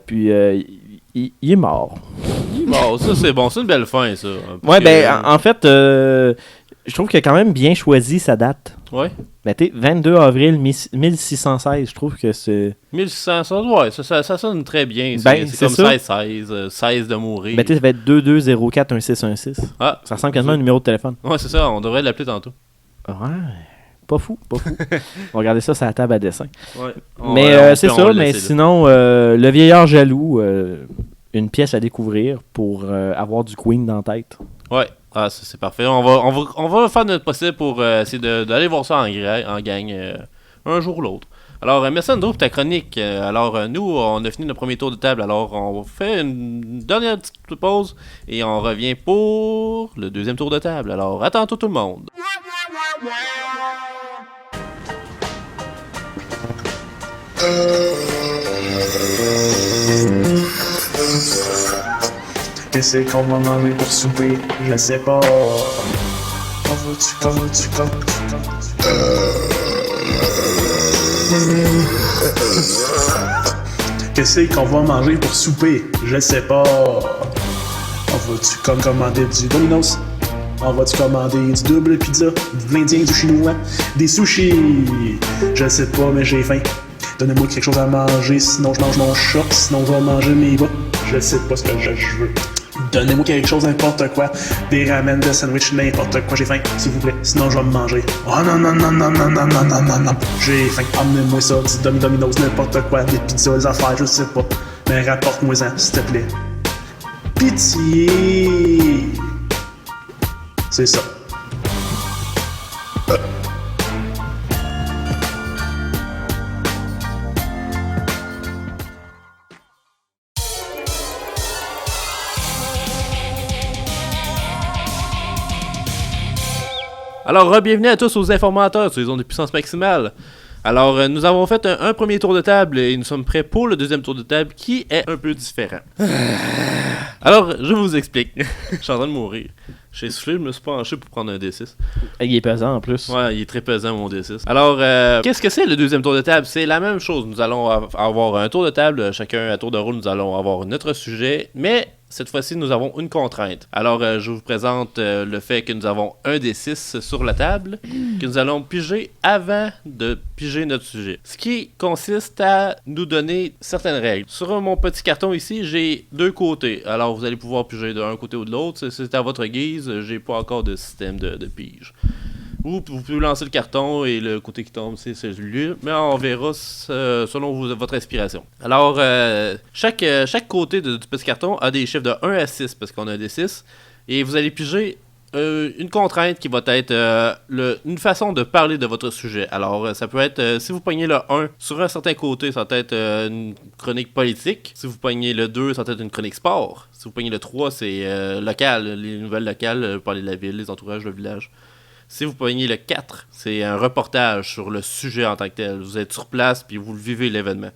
Puis il est mort. Bon, ça c'est bon. C'est une belle fin, ça. Ouais, en fait, je trouve qu'il a quand même bien choisi sa date. Ouais. 22 avril 1616, je trouve que c'est... 1600, ouais, ça sonne très bien. Ben, C'est c'est comme ça. 16-16, 16 de mourir. Ça va être 22041616. Ah, Ça ressemble quasiment à un numéro de téléphone. ouais, c'est ça, on devrait l'appeler tantôt. Ouais, pas fou. On va regarder ça sur la table à dessin. Ouais. Mais c'est ça, mais sinon, Le Vieillard Jaloux, une pièce à découvrir pour avoir du Queen dans la tête. Ouais, ça, c'est parfait. On va faire notre possible pour essayer d'aller voir ça en gang un jour ou l'autre. Alors, merci Andrew pour ta chronique. Nous, on a fini notre premier tour de table. Alors, on fait une dernière petite pause et on revient pour le deuxième tour de table. Alors, à tantôt tout le monde. Qu'est-ce qu'on va manger pour souper? Je sais pas. Comment tu Qu'est-ce qu'on va manger pour souper? Je sais pas. On va-tu commander du Domino's? On va-tu commander du double pizza? De l'indien, du chinois? Des sushis? Je sais pas, mais j'ai faim. Donnez-moi quelque chose à manger, sinon je mange mon chat, sinon je vais manger mes bas. Je sais pas ce que je veux. Donnez-moi quelque chose, n'importe quoi. Des ramen, des sandwichs, n'importe quoi. J'ai faim, s'il vous plaît, sinon je vais me manger. Oh non, non, non, non, non, non, non, non, non, non. J'ai faim, amenez-moi ça, du Domino's, n'importe quoi. Des pizzas, des affaires, je sais pas. Mais rapporte-moi-en, s'il te plaît. Pitié! C'est ça. Alors, bienvenue à tous aux informateurs sur les ondes de puissance maximale. Alors, nous avons fait un premier tour de table et nous sommes prêts pour le deuxième tour de table qui est un peu différent. Alors, je vous explique. Je suis en train de mourir. J'ai soufflé, je me suis penché pour prendre un D6. Il est pesant en plus. Ouais, il est très pesant mon D6. Alors, qu'est-ce que c'est le deuxième tour de table? C'est la même chose. Nous allons avoir un tour de table, chacun à tour de rôle, nous allons avoir notre sujet, mais cette fois-ci, nous avons une contrainte. Alors, je vous présente le fait que nous avons un D6 sur la table, que nous allons piger avant de piger notre sujet. Ce qui consiste à nous donner certaines règles. Sur mon petit carton ici, j'ai deux côtés. Alors, vous allez pouvoir piger d'un côté ou de l'autre. C'est à votre guise. J'ai pas encore de système de pige. Ou vous pouvez lancer le carton et le côté qui tombe, c'est celui-là. Mais on verra selon votre inspiration. Alors, chaque côté du petit carton a des chiffres de 1 à 6 parce qu'on a des 6. Et vous allez piger une contrainte qui va être une façon de parler de votre sujet. Alors, ça peut être, si vous pognez le 1 sur un certain côté, ça va être une chronique politique. Si vous pognez le 2, ça va être une chronique sport. Si vous pognez le 3, c'est local, les nouvelles locales, parler de la ville, les entourages, le village. Si vous pognez le 4, c'est un reportage sur le sujet en tant que tel. Vous êtes sur place puis vous vivez l'événement.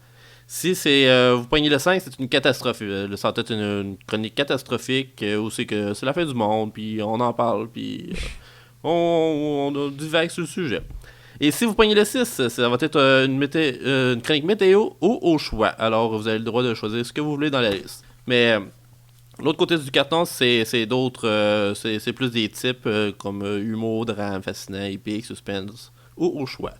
Si vous pognez le 5, c'est une catastrophe. Ça va être une chronique catastrophique où c'est que c'est la fin du monde, puis on en parle, puis on divague sur le sujet. Et si vous pognez le 6, ça va être une chronique météo ou au choix. Alors vous avez le droit de choisir ce que vous voulez dans la liste. Mais l'autre côté du carton, c'est d'autres, c'est plus des types comme humour, drame, fascinant, épique, suspense ou au choix.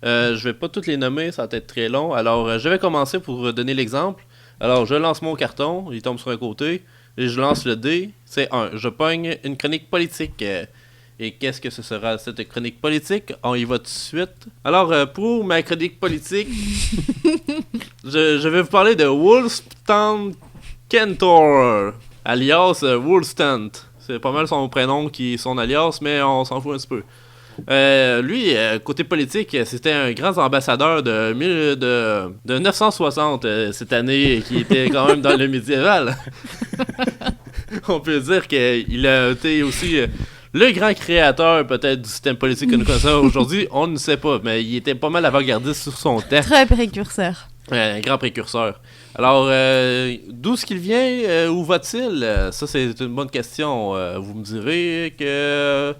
Je vais pas toutes les nommer, ça va être très long. Alors, je vais commencer pour donner l'exemple. Alors, je lance mon carton, il tombe sur un côté, et je lance le dé, c'est 1. Je pogne une chronique politique. Et qu'est-ce que ce sera cette chronique politique? On y va tout de suite. Alors, pour ma chronique politique, je vais vous parler de Wolfstand Kentor, alias Wolfstand. C'est pas mal son prénom qui est son alias, mais on s'en fout un petit peu. Lui, côté politique, c'était un grand ambassadeur de 960 cette année, qui était quand même dans le médiéval. On peut dire qu'il a été aussi le grand créateur peut-être du système politique que nous connaissons aujourd'hui. On ne sait pas, mais il était pas mal avant-gardiste sur son temps. Très précurseur. Un grand précurseur. Alors, d'où est-ce qu'il vient? Où va-t-il? Ça, c'est une bonne question. Vous me direz que...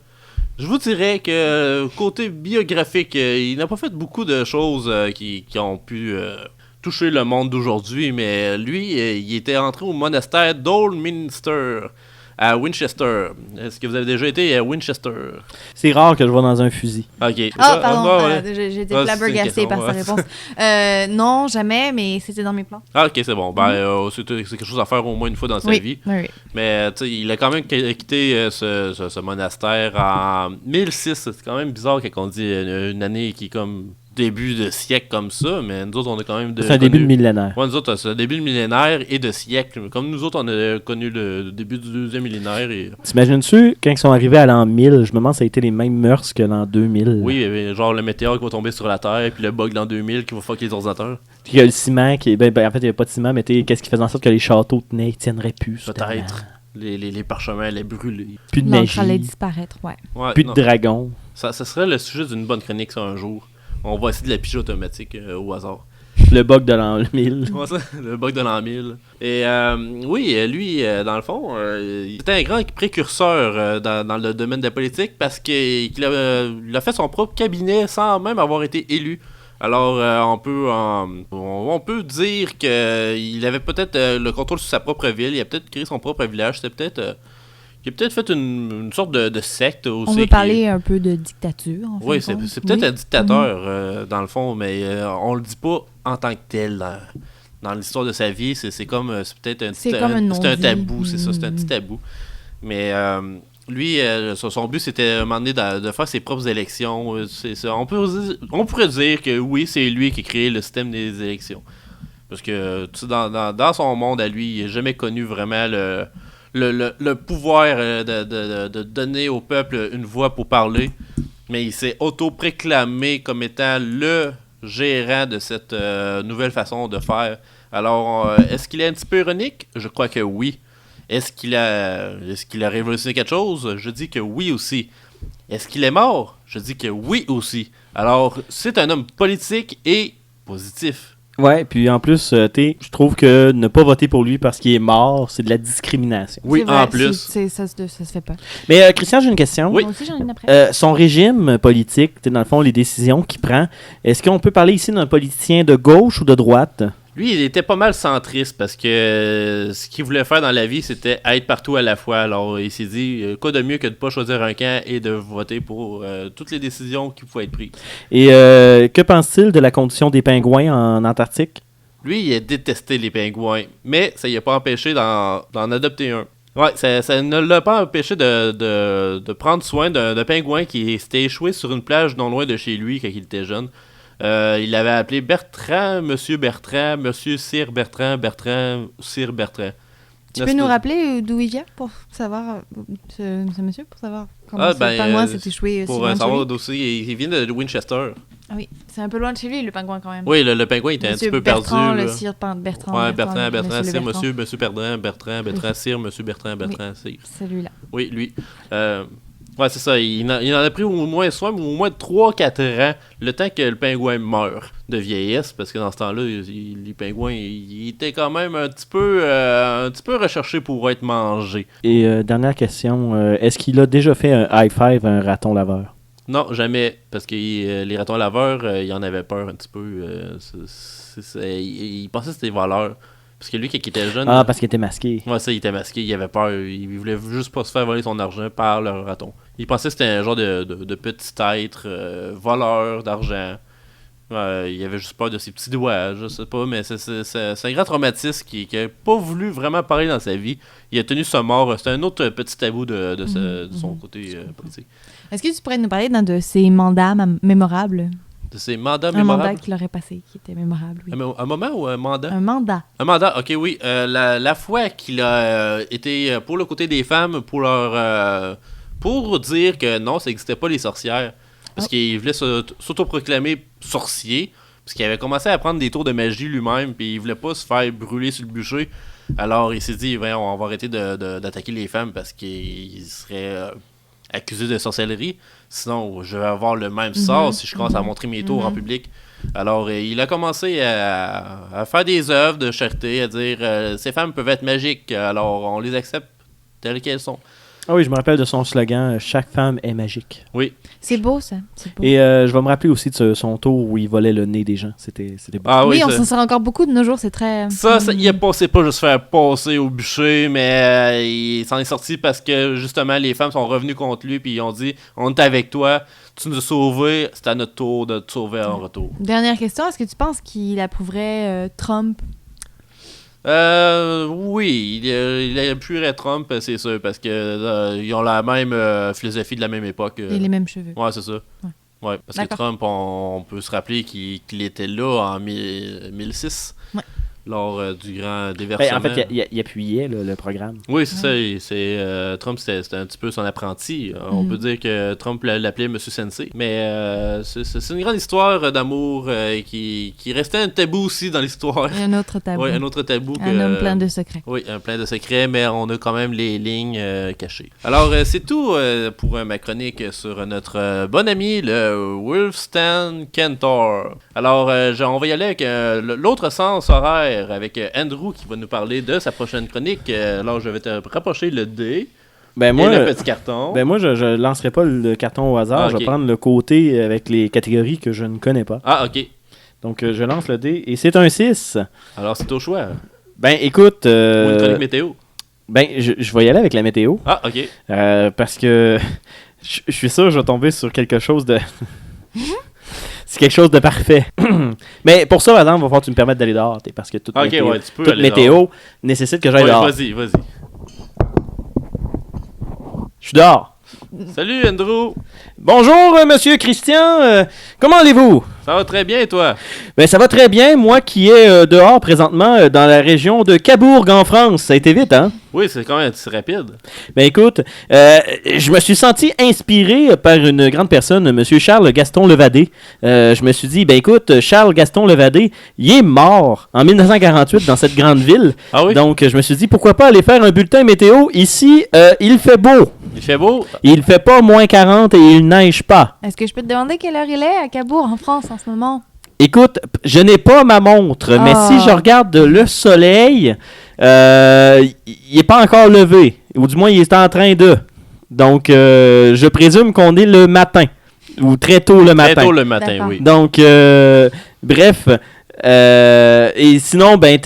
Je vous dirais que côté biographique, il n'a pas fait beaucoup de choses qui ont pu toucher le monde d'aujourd'hui, mais lui, il était entré au monastère d'Oldminster à Winchester. Est-ce que vous avez déjà été à Winchester? C'est rare que je vois dans un fusil. Ok. Ah, pardon, ouais. j'ai été Ah, flabbergastée c'est par une sa question, réponse. Non, jamais, mais c'était dans mes plans. Ah, ok, c'est bon. C'est quelque chose à faire au moins une fois dans sa vie. Oui. Mais tu sais, il a quand même quitté ce monastère en 1006. C'est quand même bizarre quand on dit une année qui est comme début de siècle comme ça, mais nous autres, on a quand même... C'est un début de millénaire. Ouais, nous autres, c'est un début de millénaire et de siècle. Comme nous autres, on a connu le début du deuxième millénaire. Et... T'imagines-tu, quand ils sont arrivés à l'an 1000, je me demande si ça a été les mêmes mœurs que l'an 2000. Oui, genre le météore qui va tomber sur la Terre, puis le bug de l'an 2000 qui va fucker les ordinateurs. Puis il y a le ciment qui... en fait, il n'y a pas de ciment, mais qu'est-ce qui faisait en sorte que les châteaux tenaient, ils tiendraient plus. Peut-être. Les parchemins allaient brûler. Plus de L'encre allait magie. disparaître, ouais. Ouais, Plus non. de dragons. Ça serait le sujet d'une bonne chronique, ça, un jour. On va essayer de la piger automatique au hasard. Le bug de l'an 1000. Comment ça? Le bug de l'an 1000. Et oui, lui, dans le fond, il était un grand précurseur dans le domaine de la politique parce qu'il a fait son propre cabinet sans même avoir été élu. Alors, on peut dire qu'il avait peut-être le contrôle sur sa propre ville, il a peut-être créé son propre village, il a peut-être fait une sorte de secte aussi. On veut parler un peu de dictature, en fait. Oui, c'est peut-être un dictateur, dans le fond, mais on le dit pas en tant que tel. Dans l'histoire de sa vie, c'est comme... C'est peut-être un C'est comme un c'est un non-dit. tabou, c'est ça, c'est un petit tabou. Mais lui, son but, c'était à un moment donné de faire ses propres élections. On pourrait dire que oui, c'est lui qui a créé le système des élections. Parce que tu sais, dans son monde à lui, il n'a jamais connu vraiment le pouvoir de donner au peuple une voix pour parler, mais il s'est auto-préclamé comme étant le gérant de cette nouvelle façon de faire. Alors, est-ce qu'il est un petit peu ironique? Je crois que oui. Est-ce qu'il a révolutionné quelque chose? Je dis que oui aussi. Est-ce qu'il est mort? Je dis que oui aussi. Alors, c'est un homme politique et positif. Ouais, puis en plus, je trouve que ne pas voter pour lui parce qu'il est mort, c'est de la discrimination. Oui, C'est vrai, en plus. Ça se fait pas. Mais Christian, j'ai une question. Oui. Moi aussi, j'en ai une après. Son régime politique, dans le fond, les décisions qu'il prend, est-ce qu'on peut parler ici d'un politicien de gauche ou de droite? Lui, il était pas mal centriste parce que ce qu'il voulait faire dans la vie, c'était être partout à la fois. Alors, il s'est dit, quoi de mieux que de pas choisir un camp et de voter pour toutes les décisions qui pouvaient être prises. Et que pense-t-il de la condition des pingouins en Antarctique? Lui, il a détesté les pingouins, mais ça ne l'a pas empêché d'en adopter un. Ouais, ça ne l'a pas empêché de prendre soin d'un pingouin qui s'était échoué sur une plage non loin de chez lui quand il était jeune. Il l'avait appelé Bertrand, Monsieur Bertrand, Monsieur Sir Bertrand, Bertrand, Sir Bertrand. Tu peux nous rappeler d'où il vient pour savoir, ce monsieur, pour savoir comment ce pingouin s'est échoué pour si loin de chez savoir lui? aussi, il vient de Winchester. Ah oui, c'est un peu loin de chez lui, le pingouin, quand même. Oui, le pingouin était Monsieur un petit peu Bertrand, perdu. le là. sire Bertrand. Ouais, Bertrand, Monsieur Sir, le Bertrand. Monsieur Bertrand, Sir, Monsieur Bertrand, Sir. Celui-là. Oui, lui. Ouais, c'est ça. Il en a pris au moins 3-4 ans, le temps que le pingouin meure de vieillesse, parce que dans ce temps-là, les pingouins, ils étaient quand même un petit peu recherchés pour être mangés. Et dernière question, est-ce qu'il a déjà fait un high five à un raton laveur? Non, jamais, parce que les ratons laveurs, ils en avaient peur un petit peu. Ils pensaient que c'était des voleurs. Parce que lui, quand il était jeune... Ah, parce qu'il était masqué. Ouais, ça, il était masqué, il avait peur. Il voulait juste pas se faire voler son argent par le raton. Il pensait que c'était un genre de petit être voleur d'argent. Il avait juste peur de ses petits doigts, je sais pas, mais c'est un grand traumatisme qui n'a pas voulu vraiment parler dans sa vie. Il a tenu sa mort. C'était un autre petit tabou de son côté politique. Est-ce que tu pourrais nous parler d'un de ses mandats mémorables? De ses mandats Un mémorables? mandat qu'il aurait passé, qui était mémorable, oui. Un moment ou un mandat? Un mandat. Un mandat, ok, oui. La fois qu'il a été pour le côté des femmes, pour dire que non, ça n'existait pas les sorcières. Parce qu'il voulait s'autoproclamer sorcier. Parce qu'il avait commencé à prendre des tours de magie lui-même. Puis il voulait pas se faire brûler sur le bûcher. Alors il s'est dit, on va arrêter d'attaquer les femmes parce qu'il serait accusé de sorcellerie. Sinon, je vais avoir le même sort si je commence à montrer mes tours en public. Alors, il a commencé à faire des œuvres de charité, à dire ces femmes peuvent être magiques, alors on les accepte telles qu'elles sont. Ah oui, je me rappelle de son slogan « Chaque femme est magique ». Oui. C'est beau, ça. C'est beau. Et je vais me rappeler aussi de son tour où il volait le nez des gens. C'était beau. Ah oui, on ça. s'en sert encore beaucoup de nos jours, c'est très... C'est pas juste faire passer au bûcher, mais il s'en est sorti parce que justement les femmes sont revenues contre lui puis ils ont dit « On est avec toi, tu nous as sauvés, c'est à notre tour de te sauver en retour. » Dernière question, est-ce que tu penses qu'il approuverait Trump? Oui, il appuierait Trump, c'est sûr, parce que ils ont la même philosophie de la même époque. Et les mêmes cheveux. Ouais, c'est ça. Ouais, parce que Trump, on peut se rappeler qu'il était là en 1006, lors du grand déversement. En fait, il appuyait le programme. Oui, c'est ça. Trump, c'était un petit peu son apprenti. On peut dire que Trump l'appelait Monsieur Sensei. Mais c'est une grande histoire d'amour qui restait un tabou aussi dans l'histoire. Un autre tabou. Oui, un autre tabou. Un homme plein de secrets. Oui, un plein de secrets, mais on a quand même les lignes cachées. Alors, c'est tout pour ma chronique sur notre bon ami, le Wulfstan Centaur. Alors, on va y aller avec l'autre sens horaire, avec Andrew qui va nous parler de sa prochaine chronique. Alors, je vais te rapprocher le dé et le petit carton. Ben moi, je lancerai pas le carton au hasard. Okay. Je vais prendre le côté avec les catégories que je ne connais pas. Ah, ok. Donc, je lance le dé et c'est un 6. Alors, c'est au choix. Ben, écoute... Ou une chronique météo. Ben, je vais y aller avec la météo. Ah, ok. Parce que je suis sûr que je vais tomber sur quelque chose de... C'est quelque chose de parfait. Mais pour ça, Adam, il va falloir que tu me permettes d'aller dehors. Parce que toute météo nécessite que j'aille dehors. Vas-y. Je suis dehors. Salut, Andrew. Bonjour, monsieur Christian. Comment allez-vous? Ça va très bien, et toi? Ben, ça va très bien. Moi qui est dehors présentement dans la région de Cabourg, en France. Ça a été vite, hein? Oui, c'est quand même rapide. Ben écoute, je me suis senti inspiré par une grande personne, monsieur Charles Gaston Levadé. Je me suis dit, ben écoute, Charles Gaston Levadé, il est mort en 1948 dans cette grande ville. Ah oui? Donc je me suis dit, pourquoi pas aller faire un bulletin météo. Ici, il fait beau. Il fait beau? Il fait pas moins 40 et il neige pas. Est-ce que je peux te demander quelle heure il est à Cabourg, en France, en ce moment? Écoute, je n'ai pas ma montre, mais si je regarde le soleil, il n'est pas encore levé. Ou du moins, il est en train de. Donc, je présume qu'on est le matin. Ou très tôt le matin. Très tôt le matin, D'accord. oui. Donc, bref. Et sinon, ben,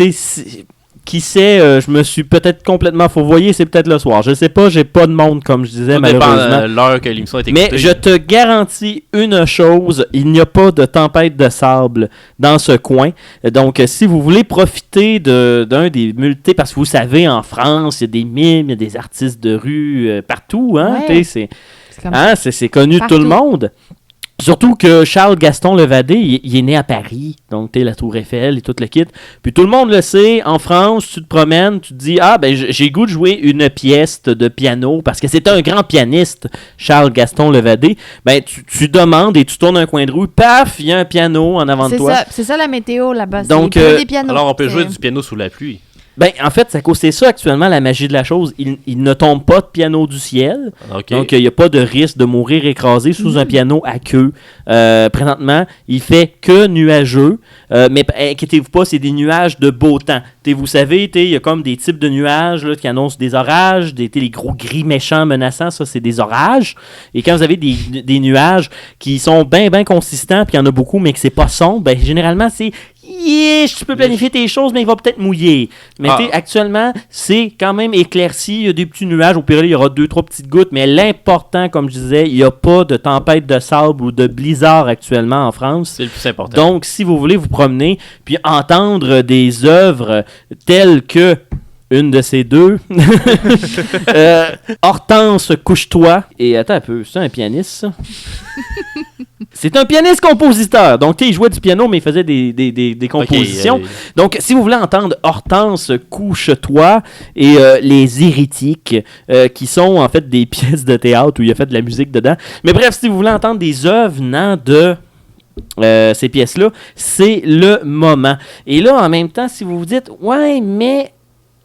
qui sait, je me suis peut-être complètement fourvoyé, c'est peut-être le soir. Je sais pas, j'ai pas de monde, comme je disais, Ça dépend malheureusement. l'heure que l'émission est écoutée. Mais je te garantis une chose, il n'y a pas de tempête de sable dans ce coin. Donc, si vous voulez profiter d'un des multis, parce que vous savez, en France, il y a des mimes, il y a des artistes de rue partout, hein, Ouais. c'est comme c'est connu de tout le monde. Surtout que Charles Gaston Levadé, il est né à Paris, donc tu sais, la Tour Eiffel et tout le kit. Puis tout le monde le sait, en France, tu te promènes, tu te dis « Ah, ben j'ai goût de jouer une pièce de piano, parce que c'est un grand pianiste, Charles Gaston Levadé. » Ben tu demandes et tu tournes un coin de rue, paf, il y a un piano en avant de toi. C'est ça la météo là-bas. Donc, c'est des pianos. Alors, on peut jouer du piano sous la pluie. Ben, en fait, c'est ça actuellement la magie de la chose. Il ne tombe pas de piano du ciel. OK. Donc, il n'y a pas de risque de mourir écrasé sous un piano à queue. Présentement, il fait que nuageux. Mais inquiétez-vous pas, c'est des nuages de beau temps. Vous savez, il y a comme des types de nuages là, qui annoncent des orages. Les gros gris méchants menaçants, ça, c'est des orages. Et quand vous avez des nuages qui sont bien consistants, puis il y en a beaucoup, mais que c'est pas sombre, ben, généralement, c'est tu peux planifier tes choses, mais il va peut-être mouiller. Mais tu sais, actuellement, c'est quand même éclairci. Il y a des petits nuages. Au pire, il y aura 2-3 petites gouttes. Mais l'important, comme je disais, il n'y a pas de tempête de sable ou de blizzard actuellement en France. C'est le plus important. Donc, si vous voulez vous promener, puis entendre des œuvres telles que une de ces deux, Hortense, couche-toi. Et attends un peu, c'est un pianiste, ça? C'est un pianiste-compositeur. Donc, tu sais, il jouait du piano, mais il faisait des compositions. Okay, Donc, si vous voulez entendre Hortense, couche-toi et Les Hérétiques, qui sont en fait des pièces de théâtre où il a fait de la musique dedans. Mais bref, si vous voulez entendre des œuvres venant de ces pièces-là, c'est le moment. Et là, en même temps, si vous vous dites, ouais, mais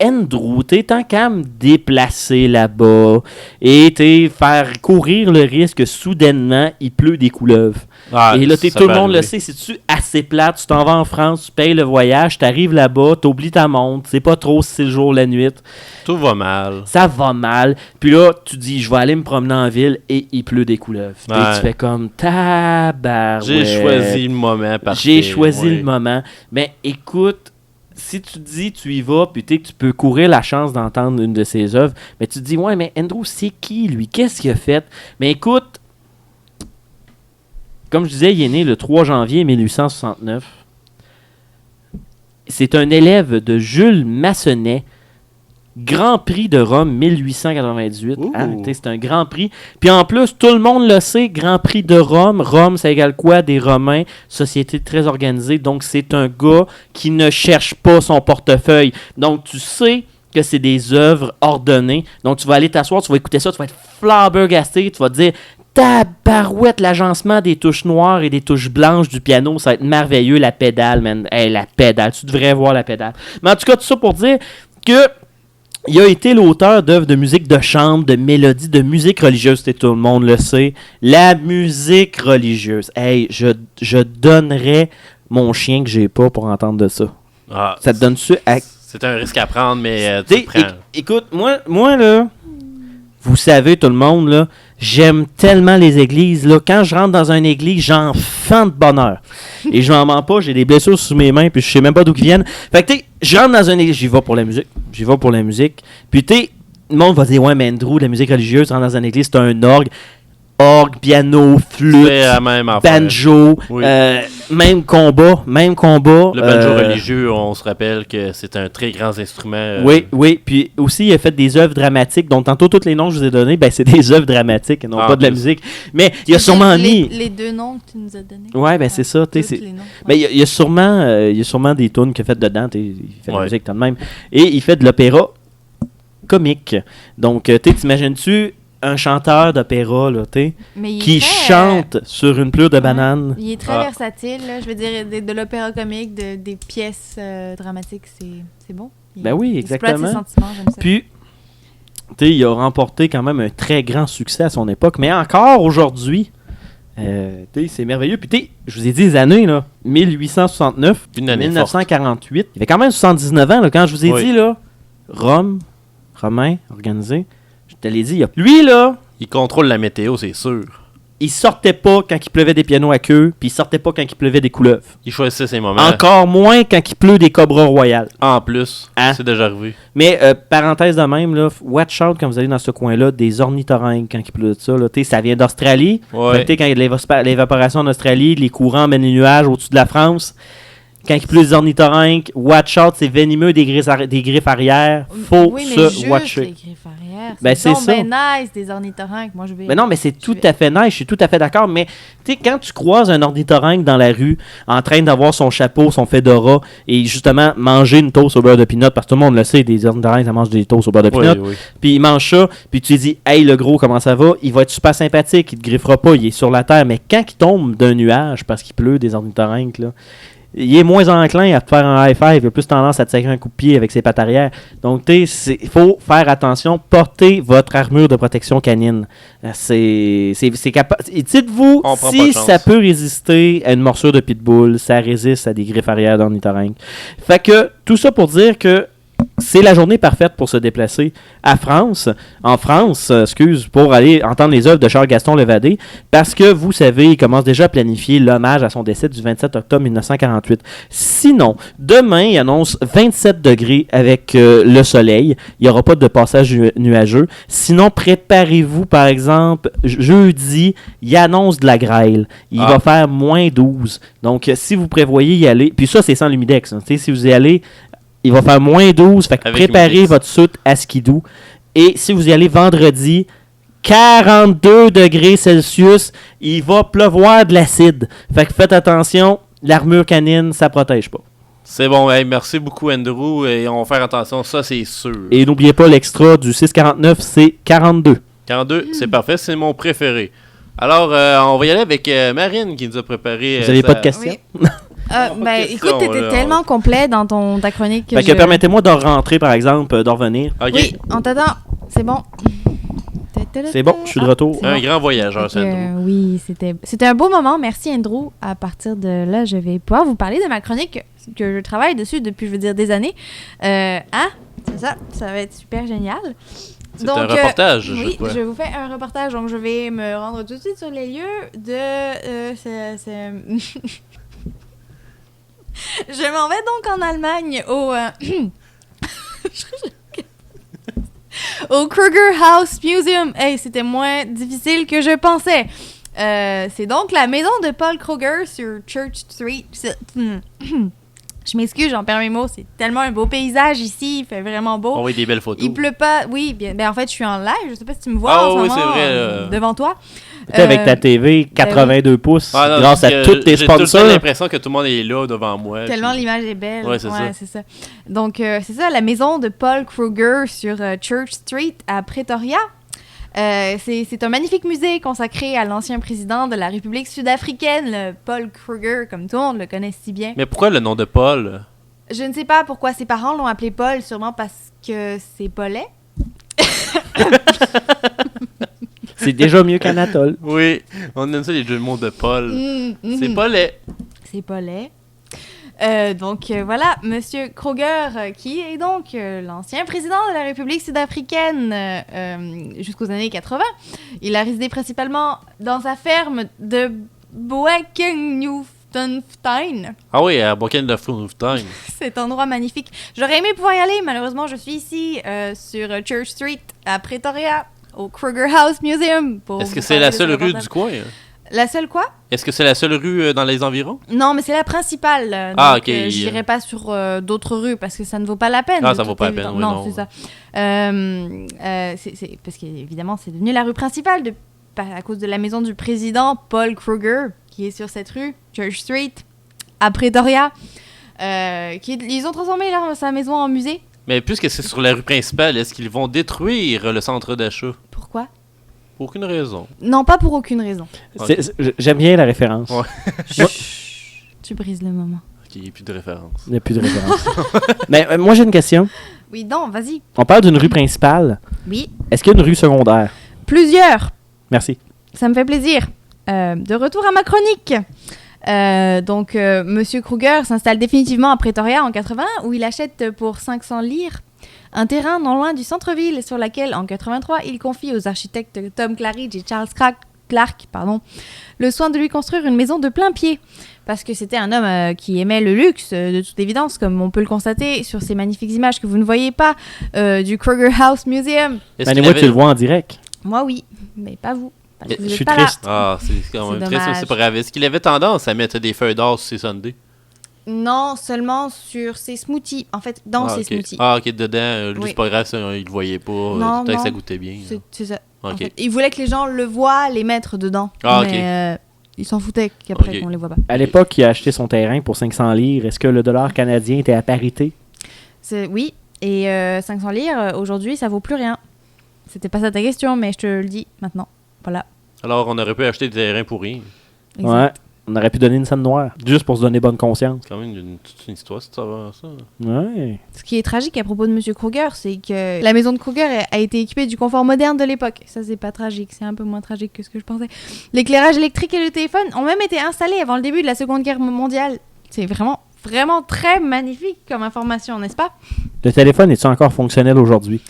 Andrew, tant qu'à me déplacer là-bas et faire courir le risque que soudainement il pleut des couleuvres. Et là, tout le monde le sait, c'est-tu assez plate, tu t'en vas en France, tu payes le voyage, t'arrives là-bas, t'oublies ta montre, tu sais pas trop si c'est le jour ou la nuit. Tout va mal. Ça va mal. Puis là, tu dis, je vais aller me promener en ville et il pleut des couleuvres. Ouais. Et tu fais comme tabarouette. J'ai choisi le moment parfait. J'ai choisi le moment. Mais écoute, si tu dis tu y vas, puis tu peux courir la chance d'entendre une de ses œuvres, mais tu te dis, ouais, mais Andrew, c'est qui, lui? Qu'est-ce qu'il a fait? Mais écoute, comme je disais, il est né le 3 janvier 1869. C'est un élève de Jules Massenet, Grand Prix de Rome 1898. Hein? C'est un Grand Prix. Puis en plus, tout le monde le sait, Grand Prix de Rome. Rome, ça égale quoi? Des Romains. Société très organisée. Donc, c'est un gars qui ne cherche pas son portefeuille. Donc, tu sais que c'est des œuvres ordonnées. Donc, tu vas aller t'asseoir, tu vas écouter ça, tu vas être flabbergasté, tu vas te dire... Tabarouette, l'agencement des touches noires et des touches blanches du piano, ça va être merveilleux, la pédale, man. Hey, la pédale, tu devrais voir la pédale. Mais en tout cas, tout ça pour dire que il a été l'auteur d'œuvres de musique de chambre, de mélodies, de musique religieuse, tout le monde le sait. La musique religieuse. Hey, je donnerais mon chien que j'ai pas pour entendre de ça. Ah, ça te donne-tu... C'est un risque à prendre, mais tu le prends. Écoute, moi là... Vous savez, tout le monde, là, j'aime tellement les églises. Là. Quand je rentre dans une église, j'en fends de bonheur. Et je m'en mens pas, j'ai des blessures sur mes mains, puis je sais même pas d'où ils viennent. Fait que, tu sais, je rentre dans une église, j'y vais pour la musique. Puis, tu sais, le monde va dire, ouais, mais Andrew, la musique religieuse, tu rentres dans une église, c'est un orgue, piano, flûte, banjo, oui. même combat. Le banjo religieux, on se rappelle que c'est un très grand instrument. Oui. Puis aussi, il a fait des œuvres dramatiques. Donc, tantôt, tous les noms que je vous ai donnés, ben, c'est des œuvres dramatiques et non pas de la musique. Mais il a sûrement mis... Les deux noms que tu nous as donnés. Ouais, ben c'est ça. Ben, il y a sûrement des tunes qu'il a faites dedans. Il fait de la musique tout de même. Et il fait de l'opéra comique. Donc, t'imagines-tu... un chanteur d'opéra, là, qui chante sur une pleure de banane. Il est très versatile, là. Je veux dire, de l'opéra comique, des pièces dramatiques, c'est bon. Ben oui, exactement. Ses sentiments, j'aime ça. Puis, il a remporté quand même un très grand succès à son époque, mais encore aujourd'hui, c'est merveilleux. Puis, je vous ai dit les années, là, 1869, 1948. Il avait quand même 79 ans, là, quand je vous ai dit, là, Romain, organisé. Je te l'ai dit, lui, là... Il contrôle la météo, c'est sûr. Il sortait pas quand il pleuvait des pianos à queue, puis il sortait pas quand il pleuvait des couleuvres. Il choisissait ses moments. Encore moins quand il pleut des cobras royales. En plus, c'est déjà arrivé. Mais, parenthèse de même, là, watch out quand vous allez dans ce coin-là, des ornithorynques quand il pleut de ça. Là, ça vient d'Australie. Ouais. Quand il y a de l'évaporation en Australie, les courants mènent les nuages au-dessus de la France. Quand il pleut des ornithorynques, watch out, c'est venimeux des griffes arrière. Faut se watcher. Les griffes arrière. Ben, c'est ça. Ben nice, des ornithorynques. Moi, je vais. Mais non, mais c'est tout à fait nice. Je suis tout à fait d'accord. Mais tu sais, quand tu croises un ornithorynque dans la rue, en train d'avoir son chapeau, son fedora, et justement manger une toast au beurre de pinot, parce que tout le monde le sait, des ornithorynques, ça mange des toasts au beurre de pinot. Oui. Puis il mange ça, puis tu lui dis, hey le gros, comment ça va? Il va être super sympathique, il te griffera pas, il est sur la terre. Mais quand il tombe d'un nuage, parce qu'il pleut des ornithorynques, là, il est moins enclin à te faire un high five, il a plus tendance à te sacrer un coup de pied avec ses pattes arrière. Donc, il faut faire attention, portez votre armure de protection canine. Dites-vous, si ça peut résister à une morsure de pitbull, ça résiste à des griffes arrière d'ornithorynque. Fait que, tout ça pour dire que c'est la journée parfaite pour se déplacer en France, pour aller entendre les œuvres de Charles-Gaston Levadé, parce que, vous savez, il commence déjà à planifier l'hommage à son décès du 27 octobre 1948. Sinon, demain, il annonce 27 degrés avec le soleil. Il n'y aura pas de passage nuageux. Sinon, préparez-vous, par exemple, jeudi, il annonce de la grêle. Il va faire moins 12. Donc, si vous prévoyez y aller, puis ça, c'est sans l'humidex. Hein, si vous y allez, il va faire moins 12, fait que préparez votre soute à skidoo. Et si vous y allez vendredi, 42 degrés Celsius, il va pleuvoir de l'acide. Fait que faites attention, l'armure canine, ça protège pas. C'est bon, hey, merci beaucoup Andrew, et on va faire attention, ça c'est sûr. Et n'oubliez pas l'extra du 6,49, c'est 42. 42, c'est parfait, c'est mon préféré. Alors, on va y aller avec Marine qui nous a préparé... Vous n'avez pas de questions? Oui. Écoute, t'étais tellement complet dans ta chronique que permettez-moi de rentrer, par exemple, de revenir. Okay. Oui, on t'attend. C'est bon. C'est bon, je suis de retour. Un grand voyageur, c'est Andrew. Oui, c'était un beau moment. Merci, Andrew. À partir de là, je vais pouvoir vous parler de ma chronique que je travaille dessus depuis, des années. C'est ça va être super génial. C'est un reportage, oui, je vous fais un reportage. Donc, je vais me rendre tout de suite sur les lieux de... Je m'en vais donc en Allemagne au Kruger House Museum. Hey, c'était moins difficile que je pensais. C'est donc la maison de Paul Kruger sur Church Street. Je m'excuse, j'en perds mes mots. C'est tellement un beau paysage ici. Il fait vraiment beau. On voit des belles photos. Il pleut pas. Oui, bien, en fait, je suis en live. Je sais pas si tu me vois en ce moment, c'est vrai, devant toi. Avec ta TV 82 pouces, grâce à tous tes sponsors. J'ai l'impression que tout le monde est là devant moi. Tellement l'image est belle. Ouais, c'est ça. Donc, c'est ça, la maison de Paul Kruger sur Church Street à Pretoria. C'est un magnifique musée consacré à l'ancien président de la République sud-africaine, Paul Kruger, comme tout le monde le connaît si bien. Mais pourquoi le nom de Paul? Je ne sais pas pourquoi ses parents l'ont appelé Paul, sûrement parce que c'est Paulais. C'est déjà mieux qu'Anatole. Oui, on aime ça les jeux de mots de Paul. C'est Paulais. C'est Paulais. Donc voilà, Monsieur Kruger, qui est donc l'ancien président de la République sud-africaine jusqu'aux années 80. Il a résidé principalement dans sa ferme de Boekenhoeffontein. Ah oui, à Boekenhoeffontein. Cet endroit magnifique. J'aurais aimé pouvoir y aller, malheureusement, je suis ici sur Church Street à Pretoria, au Kruger House Museum. Est-ce que c'est la seule rue du coin? La seule quoi? Est-ce que c'est la seule rue dans les environs? Non, mais c'est la principale. Donc, ok. J'irai pas sur d'autres rues parce que ça ne vaut pas la peine. Ah, ça vaut pas la peine, oui, non, c'est ça. Parce qu'évidemment, c'est devenu la rue principale à cause de la maison du président Paul Kruger, qui est sur cette rue, Church Street, à Pretoria. Ils ont transformé sa maison en musée. Mais puisque c'est sur la rue principale, est-ce qu'ils vont détruire le centre d'achat? Pourquoi? Pour aucune raison. Non, pas pour aucune raison. J'aime bien la référence. Ouais. Tu brises le moment. Ok, il n'y a plus de référence. Il n'y a plus de référence. Mais moi, j'ai une question. Oui, non, vas-y. On parle d'une rue principale. Oui. Est-ce qu'il y a une rue secondaire? Plusieurs. Merci. Ça me fait plaisir. De retour à ma chronique. Donc, Monsieur Kruger s'installe définitivement à Pretoria en 80, où il achète pour 500 lire un terrain non loin du centre-ville, sur laquelle, en 83, il confie aux architectes Tom Claridge et Charles Clark, le soin de lui construire une maison de plein pied. Parce que c'était un homme qui aimait le luxe, de toute évidence, comme on peut le constater sur ces magnifiques images que vous ne voyez pas du Kruger House Museum. Mais moi, tu le vois en direct. Moi, oui, mais pas vous. Parce que vous je suis êtes pas triste. là. Ah, c'est quand même C'est triste, mais c'est pas grave. Est-ce qu'il avait tendance à mettre des feuilles d'or sur ses sundaes? Non, seulement sur ses smoothies. En fait, dans ses smoothies. Ah, ok, dedans, lui, Oui. c'est pas grave, ça, il le voyait pas. Non, Peut-être que ça non. goûtait bien. C'est ça. Ok. En fait, il voulait que les gens le voient, les mettre dedans. Ah, mais il s'en foutait qu'après Ok. qu'on les voit pas. À l'époque, il a acheté son terrain pour 500 livres. Est-ce que le dollar canadien était à parité? Oui, et 500 lire, aujourd'hui, ça vaut plus rien. C'était pas ça ta question, mais je te le dis maintenant. Voilà. Alors, on aurait pu acheter des terrains pour rien. Exact. Ouais. On aurait pu donner une scène noire, juste pour se donner bonne conscience. C'est quand même toute une histoire, c'est de savoir ça. Ouais. Ce qui est tragique à propos de Monsieur Kruger, c'est que la maison de Kruger a été équipée du confort moderne de l'époque. Ça, c'est pas tragique, c'est un peu moins tragique que ce que je pensais. L'éclairage électrique et le téléphone ont même été installés avant le début de la Seconde Guerre mondiale. C'est vraiment, vraiment très magnifique comme information, n'est-ce pas? Le téléphone est-il encore fonctionnel aujourd'hui?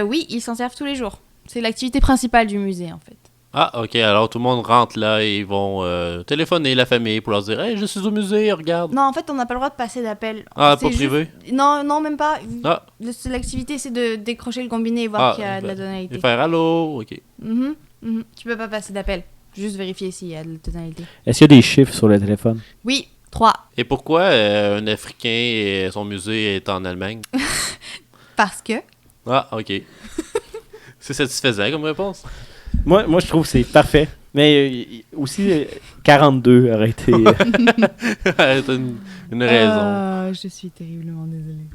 Oui, ils s'en servent tous les jours. C'est l'activité principale du musée, en fait. Ah, ok, alors tout le monde rentre là et ils vont téléphoner la famille pour leur dire « Hey, je suis au musée, regarde! Non, en fait, on n'a pas le droit de passer d'appel. » Ah, C'est pas privé? Non, non, même pas. Ah. L'activité, c'est de décrocher le combiné et voir Ah, qu'il y a de la ben, tonalité. Et faire « Allô? » Ok. Tu peux pas passer d'appel. Juste vérifier s'il y a de la tonalité. Est-ce qu'il y a des chiffres sur le téléphone? Oui, 3. Et pourquoi un Africain et son musée est en Allemagne? Parce que... Ah, ok. C'est satisfaisant comme réponse. Moi, je trouve que c'est parfait. Mais aussi, 42 aurait été... T'as une raison. Je suis terriblement désolée.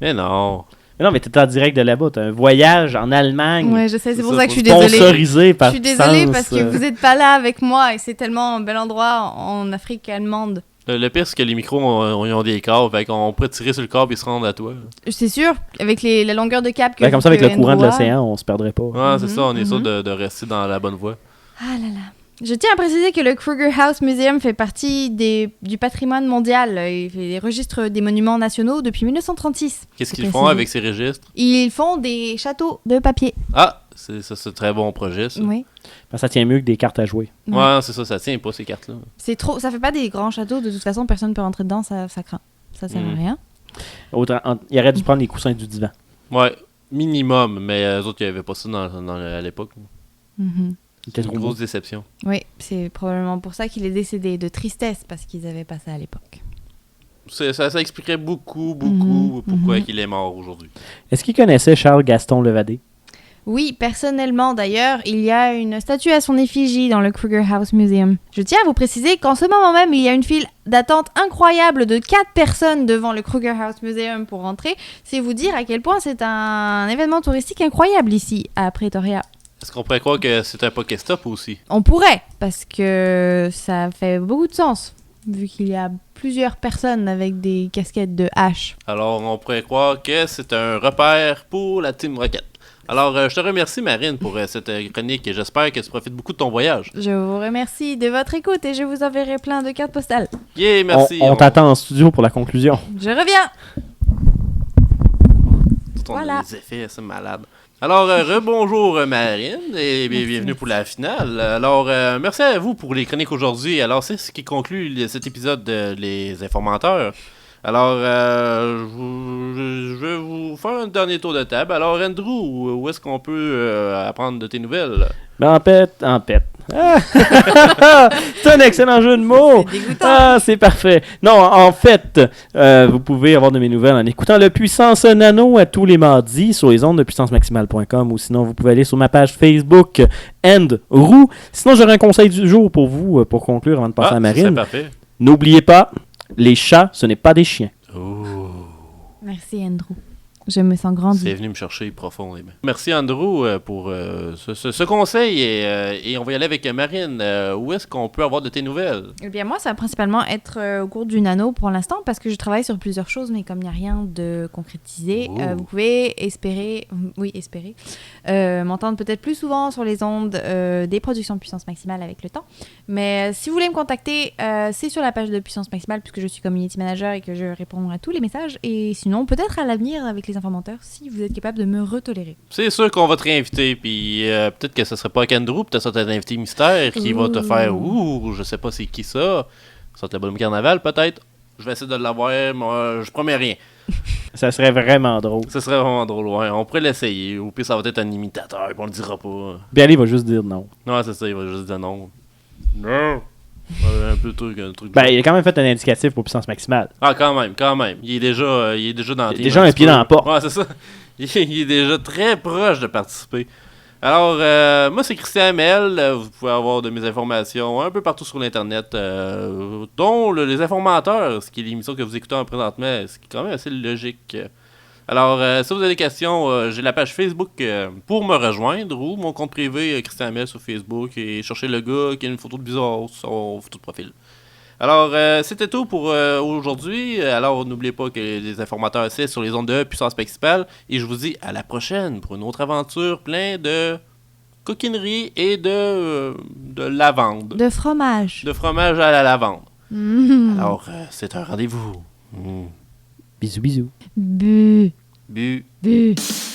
Mais non. Mais non, mais t'es en direct de là-bas. T'as un voyage en Allemagne. Ouais, je sais, c'est C'est pour ça, ça que je suis faut désolée. Sponsorisé par Je suis désolée Puissance, parce que vous êtes pas là avec moi et c'est tellement un bel endroit en Afrique allemande. Le pire, c'est que les micros ont des câbles, fait qu'on pourrait tirer sur le câble et se rendre à toi. C'est sûr, avec la longueur de câble que Ben, comme ça, avec le courant de Andrew a. l'océan, on se perdrait pas. Ah, c'est ça, on est sûr mhm. de rester dans la bonne voie. Ah là là. Je tiens à préciser que le Kruger House Museum fait partie du patrimoine mondial. Il fait des registres des monuments nationaux depuis 1936. Qu'est-ce C'est qu'ils font précisé. avec ces registres? Ils font des châteaux de papier. Ah, c'est un très bon projet, ça. Oui. Ben, ça tient mieux que des cartes à jouer. Ouais, c'est ça tient pas, ces cartes-là. C'est trop. Ça fait pas des grands châteaux. De toute façon, personne ne peut rentrer dedans. Ça craint. Ça sert à rien. Il aurait dû prendre les coussins du divan. Ouais, minimum, mais eux autres, il n'y avait pas ça à l'époque. Mhm. C'était C'est trop une beau. grosse déception. Oui, c'est probablement pour ça qu'il est décédé de tristesse parce qu'ils avaient pas ça à l'époque. Ça expliquerait beaucoup Mhm, pourquoi mhm. il est mort aujourd'hui. Est-ce qu'il connaissait Charles Gaston Levadé? Oui, personnellement d'ailleurs, il y a une statue à son effigie dans le Kruger House Museum. Je tiens à vous préciser qu'en ce moment même, il y a une file d'attente incroyable de 4 personnes devant le Kruger House Museum pour rentrer. C'est vous dire à quel point c'est un événement touristique incroyable ici, à Pretoria. Est-ce qu'on pourrait croire que c'est un Pokéstop aussi? On pourrait, parce que ça fait beaucoup de sens, vu qu'il y a plusieurs personnes avec des casquettes de hache. Alors, on pourrait croire que c'est un repère pour la Team Rocket. Alors, je te remercie, Marine, pour cette chronique et j'espère que tu profites beaucoup de ton voyage. Je vous remercie de votre écoute et je vous enverrai plein de cartes postales. Yeah, merci. On t'attend en studio pour la conclusion. Je reviens! Voilà. Les effets, c'est malade. Alors, rebonjour Marine et bienvenue pour la finale. Alors, merci à vous pour les chroniques aujourd'hui. Alors, c'est ce qui conclut cet épisode de Les Informateurs. Alors, je vais vous faire un dernier tour de table. Alors, Andrew, où est-ce qu'on peut apprendre de tes nouvelles? Ben, en pète. Ah! C'est un excellent jeu de mots! C'est dégoûtant. Ah, c'est parfait. Non, en fait, vous pouvez avoir de mes nouvelles en écoutant le Puissance Nano à tous les mardis sur les ondes de puissancemaximale.com ou sinon vous pouvez aller sur ma page Facebook Andrew. Sinon, j'aurai un conseil du jour pour vous pour conclure avant de passer à C'est Marine. parfait. N'oubliez pas, les chats, ce n'est pas des chiens. Oh. Merci Andrew. Je me sens grandi. C'est venu me chercher profondément. Merci Andrew pour ce conseil et on va y aller avec Marine. Où est-ce qu'on peut avoir de tes nouvelles? Eh bien, moi, ça va principalement être au cours du nano pour l'instant parce que je travaille sur plusieurs choses, mais comme il n'y a rien de concrétisé, Oh. vous pouvez espérer m'entendre peut-être plus souvent sur les ondes des productions de Puissance Maximale avec le temps. Mais si vous voulez me contacter, c'est sur la page de Puissance Maximale puisque je suis community manager et que je réponds à tous les messages. Et sinon, peut-être à l'avenir avec les informateurs si vous êtes capable de me retolérer. C'est sûr qu'on va te réinviter, puis peut-être que ce serait pas Andrew, peut-être ça va être un invité mystère qui va te faire je sais pas c'est qui ça. Ça va être le Bonhomme Carnaval, peut-être. Je vais essayer de l'avoir, moi, je promets rien. Ça serait vraiment drôle. Ce serait vraiment drôle, ouais. On pourrait l'essayer. Ou pire, ça va être un imitateur, puis on le dira pas. Bien, il va juste dire non. Non, c'est ça, il va juste dire non. Non! Un peu un truc. Ben, il a quand même fait un indicatif pour Puissance Maximale. Ah, quand même. Il est déjà dans Il a le team déjà un petit pied peu. dans la porte. Ouais, c'est ça. Il est déjà très proche de participer. Alors, moi, c'est Christian Hamel. Vous pouvez avoir de mes informations un peu partout sur l'Internet, dont Les Informateurs, ce qui est l'émission que vous écoutez présentement, ce qui est quand même assez logique. Alors, si vous avez des questions, j'ai la page Facebook pour me rejoindre ou mon compte privé Christian Hamel sur Facebook et chercher le gars qui a une photo de bizarre sur son photo de profil. Alors, c'était tout pour aujourd'hui. Alors, n'oubliez pas que les informateurs, c'est sur les ondes de Puissance Maximale. Et je vous dis à la prochaine pour une autre aventure plein de coquinerie et de lavande. De fromage. De fromage à la lavande. Mmh. Alors, c'est un rendez-vous. Bisous, bisous. Bu. Bu. Bu.